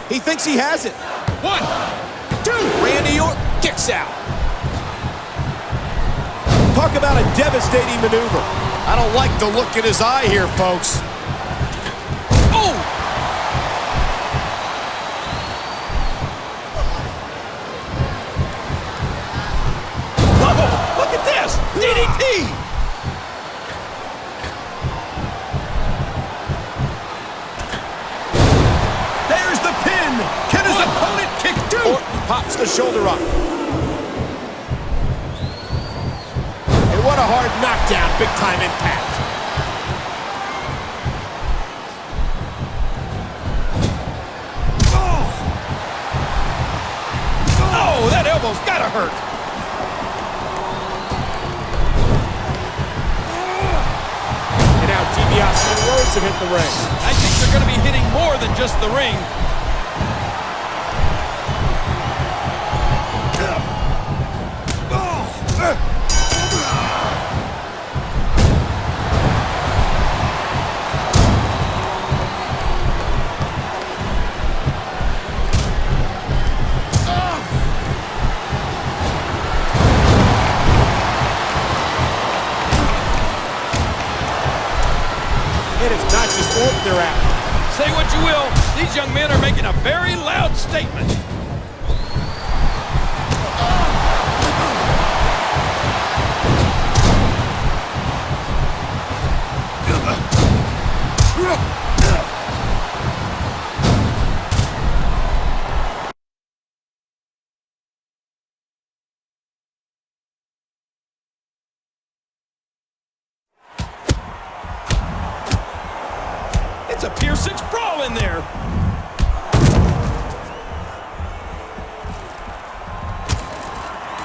He thinks he has it. 1, 2. Randy Orton kicks out. Talk about a devastating maneuver. I don't like the look in his eye here, folks. Oh! Whoa, look at this! DDT! There's the pin! Can his opponent kick too? Orton pops the shoulder up. And what a hard knockdown, big time impact. Oh, that elbow's gotta hurt. And now DiBiase and Rhodes have hit the ring. I think they're gonna be hitting more than just the ring. And it's not just Orton they're after. Say what you will, these young men are making a very loud statement. It's a Pier 6 brawl in there.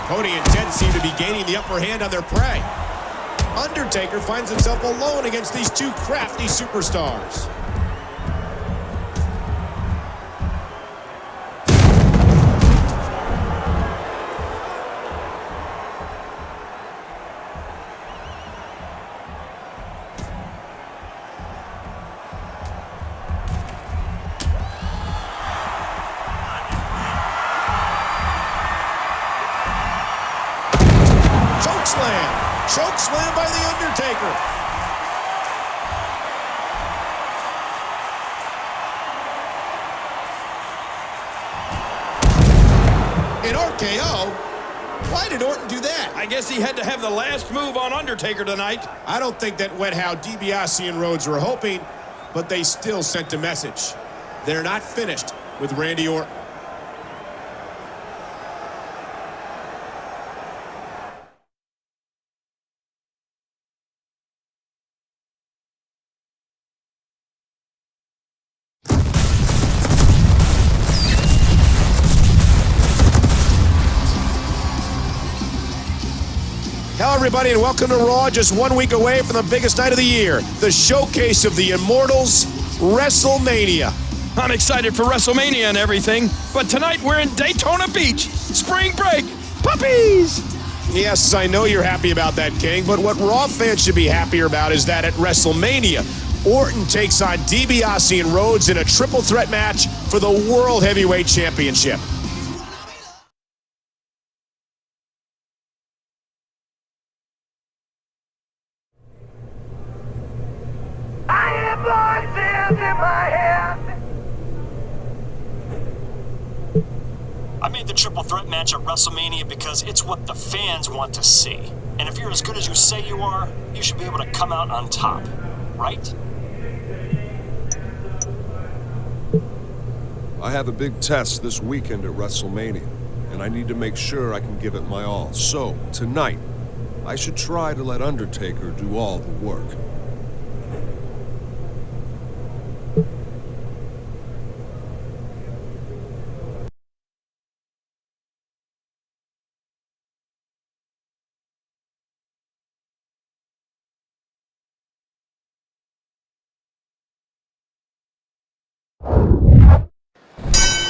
Cody and Ted seem to be gaining the upper hand on their prey. Undertaker finds himself alone against these two crafty superstars. Choke slam by The Undertaker. An RKO? Why did Orton do that? I guess he had to have the last move on Undertaker tonight. I don't think that went how DiBiase and Rhodes were hoping, but they still sent a message. They're not finished with Randy Orton. Hello, everybody, and welcome to Raw, just 1 week away from the biggest night of the year, the showcase of the Immortals, WrestleMania. I'm excited for WrestleMania and everything, but tonight we're in Daytona Beach. Spring break. Puppies! Yes, I know you're happy about that, King, but what Raw fans should be happier about is that at WrestleMania, Orton takes on DiBiase and Rhodes in a triple threat match for the World Heavyweight Championship. I made the triple threat match at WrestleMania because it's what the fans want to see. And if you're as good as you say you are, you should be able to come out on top, right? I have a big test this weekend at WrestleMania, and I need to make sure I can give it my all. So, tonight, I should try to let Undertaker do all the work.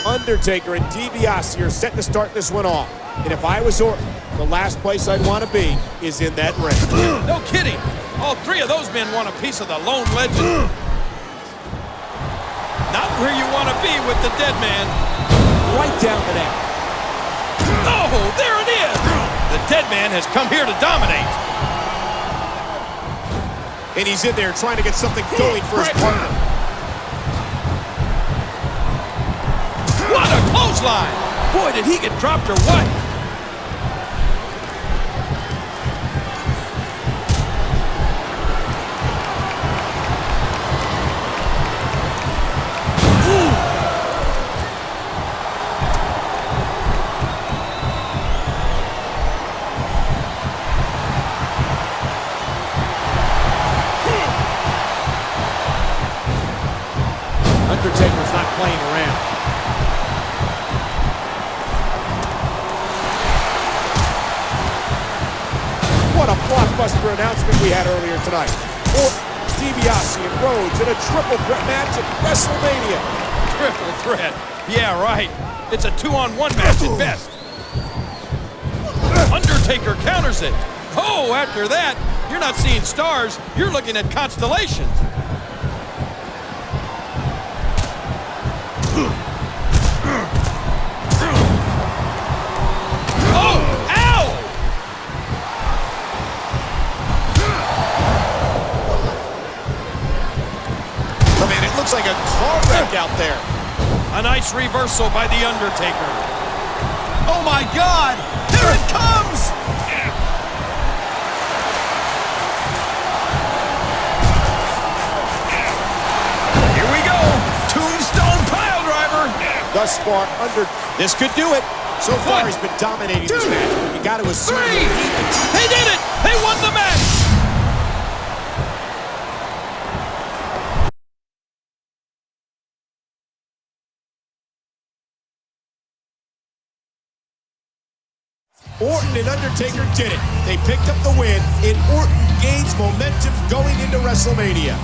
Undertaker and DiBiase are set to start this one off. And if I was Orton, the last place I'd want to be is in that ring. No kidding. All three of those men want a piece of the lone legend. Not where you want to be with the dead man. Right down the neck. Oh, there it is. The dead man has come here to dominate. And he's in there trying to get something going for his partner. What a clothesline! Boy, did he get dropped or what? Undertaker's not playing around. What a blockbuster announcement we had earlier tonight. Orton, DiBiase, and Rhodes in a triple threat match at WrestleMania. Triple threat? Yeah, right. It's a 2-on-1 match at best. Undertaker counters it. Oh, after that, you're not seeing stars, you're looking at constellations. Looks like a car wreck out there. A nice reversal by The Undertaker. Oh my God! Here it comes! Here we go! Tombstone pile driver! Thus far, this could do it. So far, he's been dominating this match, but you got to assume They did it! They won the match! Orton and Undertaker did it. They picked up the win, and Orton gains momentum going into WrestleMania.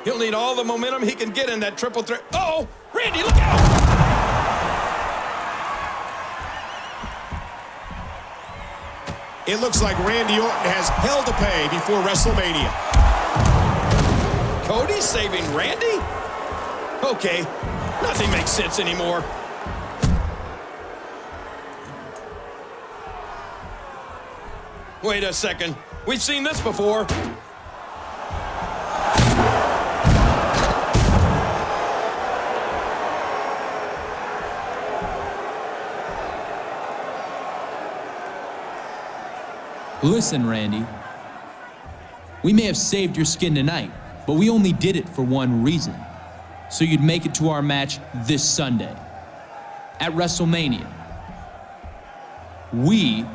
He'll need all the momentum he can get in that triple threat. Uh-oh! Randy, look out! It looks like Randy Orton has hell to pay before WrestleMania. Cody saving Randy? Okay, nothing makes sense anymore. Wait a second. We've seen this before. Listen, Randy. We may have saved your skin tonight, but we only did it for one reason. So you'd make it to our match this Sunday at WrestleMania. We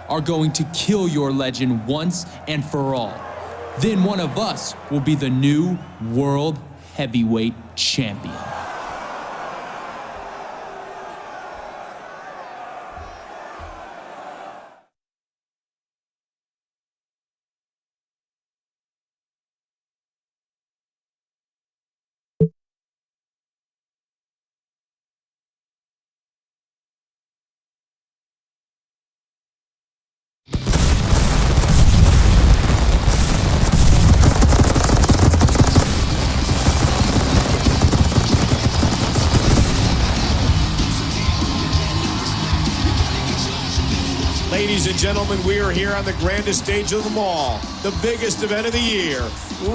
are going to kill your legend once and for all. Then one of us will be the new World Heavyweight Champion. Ladies and gentlemen, we are here on the grandest stage of them all, the biggest event of the year,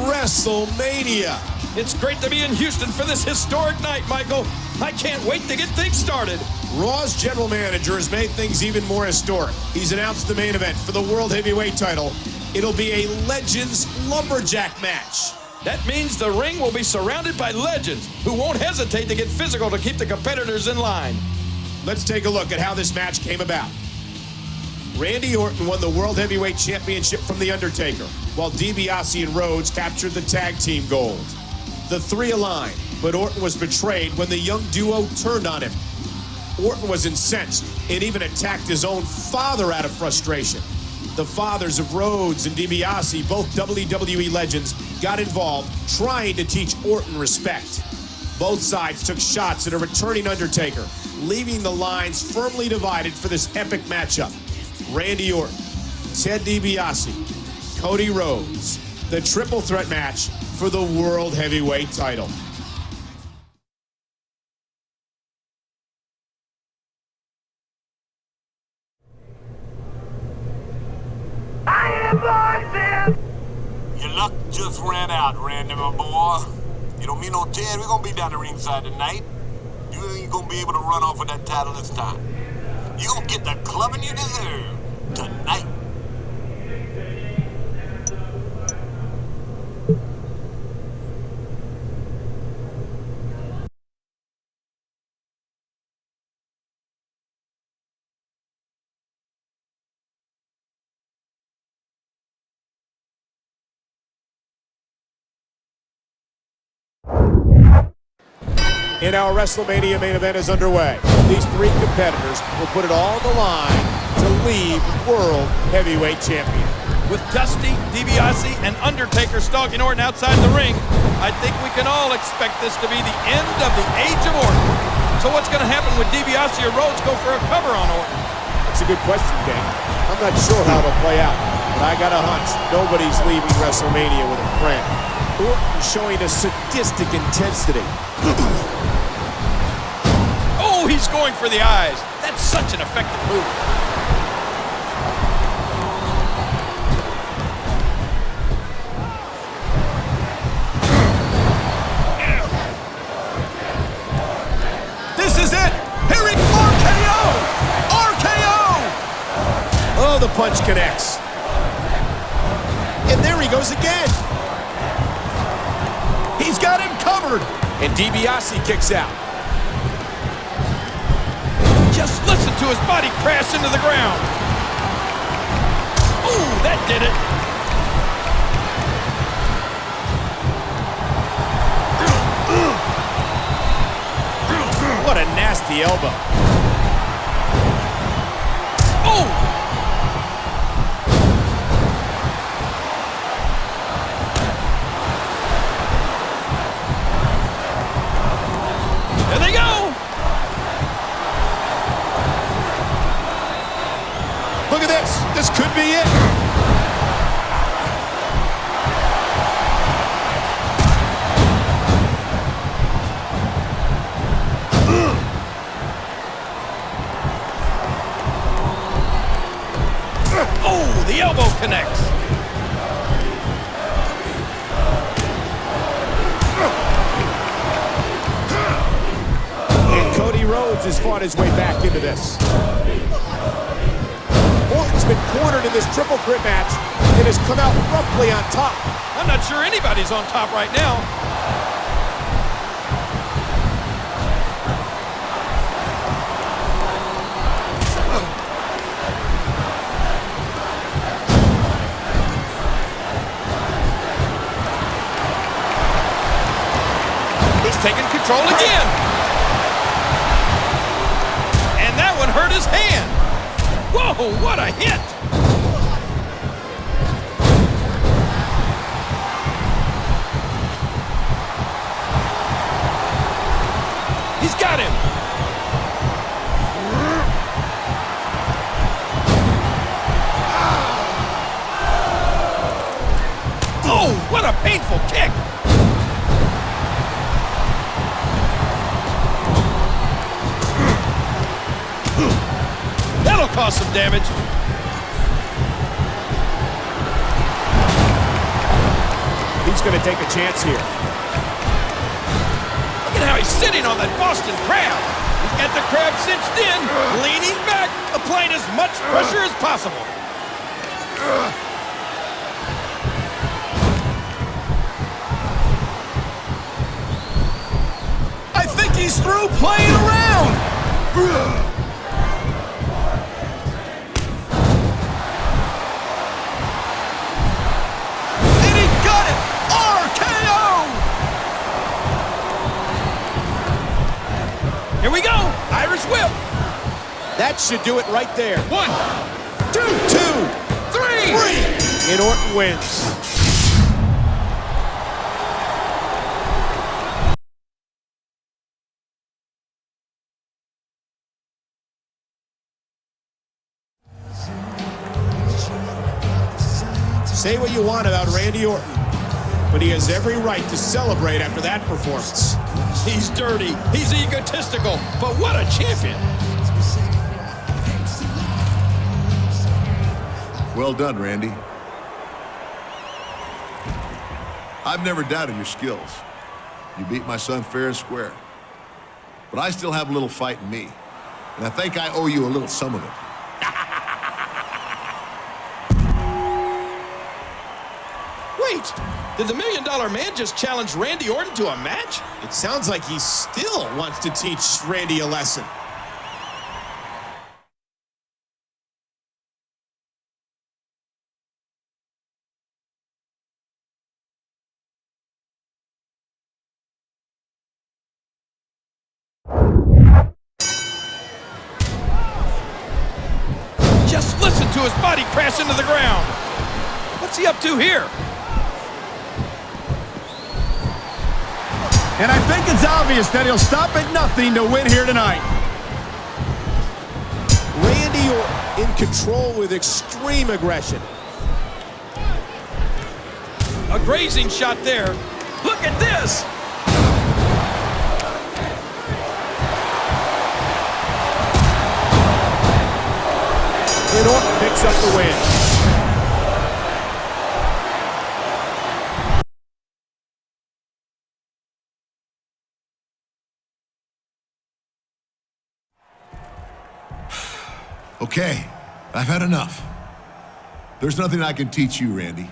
WrestleMania. It's great to be in Houston for this historic night, Michael. I can't wait to get things started. Raw's general manager has made things even more historic. He's announced the main event for the World Heavyweight title. It'll be a Legends Lumberjack match. That means the ring will be surrounded by legends who won't hesitate to get physical to keep the competitors in line. Let's take a look at how this match came about. Randy Orton won the World Heavyweight Championship from The Undertaker, while DiBiase and Rhodes captured the tag team gold. The three aligned, but Orton was betrayed when the young duo turned on him. Orton was incensed and even attacked his own father out of frustration. The fathers of Rhodes and DiBiase, both WWE legends, got involved trying to teach Orton respect. Both sides took shots at a returning Undertaker, leaving the lines firmly divided for this epic matchup. Randy Orton, Ted DiBiase, Cody Rhodes, the triple threat match for the World Heavyweight title. Your luck just ran out, Randy, my boy. You don't mean no Ted, we're gonna be down the ringside tonight. You ain't gonna be able to run off with that title this time. You gonna get the clubbing you deserve tonight. And our Wrestlemania main event is underway. These three competitors will put it all on the line to leave World Heavyweight Champion. With Dusty, DiBiase, and Undertaker stalking Orton outside the ring, I think we can all expect this to be the end of the Age of Orton. So what's going to happen when DiBiase or Rhodes go for a cover on Orton? That's a good question, King. I'm not sure how it'll play out, but I got a hunch nobody's leaving WrestleMania with a friend. Orton showing a sadistic intensity. Oh, he's going for the eyes. That's such an effective move. This is it! Here he RKO! RKO! Oh, the punch connects. And there he goes again. He's got him covered. And DiBiase kicks out. Just listen to his body crash into the ground. Ooh, that did it. What a nasty elbow. Oh! There they go! Look at this. This could be it. Oh, the elbow connects. And Cody Rhodes has fought his way back into this. Orton's been cornered in this triple threat match and has come out roughly on top. I'm not sure anybody's on top right now. He's taking control again. And that one hurt his hand. Whoa, what a hit! He's got him. Oh, what a painful kick! That'll cause some damage. He's going to take a chance here. Look at how he's sitting on that Boston Crab. He's got the crab cinched in, leaning back, applying as much pressure as possible. I think he's through playing around. And he got it! RKO! Here we go! Irish whip! That should do it right there. 1, 2, 3. And Orton wins. Say what you want about Randy Orton, but he has every right to celebrate after that performance. He's dirty, he's egotistical, but what a champion! Well done, Randy. I've never doubted your skills. You beat my son fair and square. But I still have a little fight in me, and I think I owe you a little some of it. Wait, did the $1 Million Man just challenge Randy Orton to a match? It sounds like he still wants to teach Randy a lesson. Just listen to his body crash into the ground. What's he up to here? And I think it's obvious that he'll stop at nothing to win here tonight. Randy Orton in control with extreme aggression. A grazing shot there. Look at this. And Orton picks up the win. Okay, I've had enough. There's nothing I can teach you, Randy.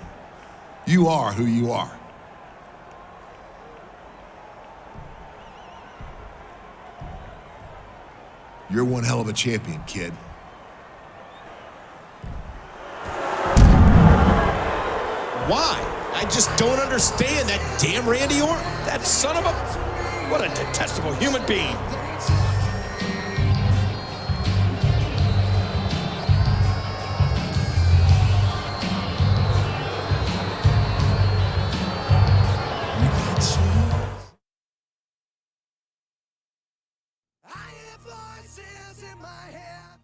You are who you are. You're one hell of a champion, kid. Why? I just don't understand that damn Randy Orton. That son of a... What a detestable human being. I hear voices in my head.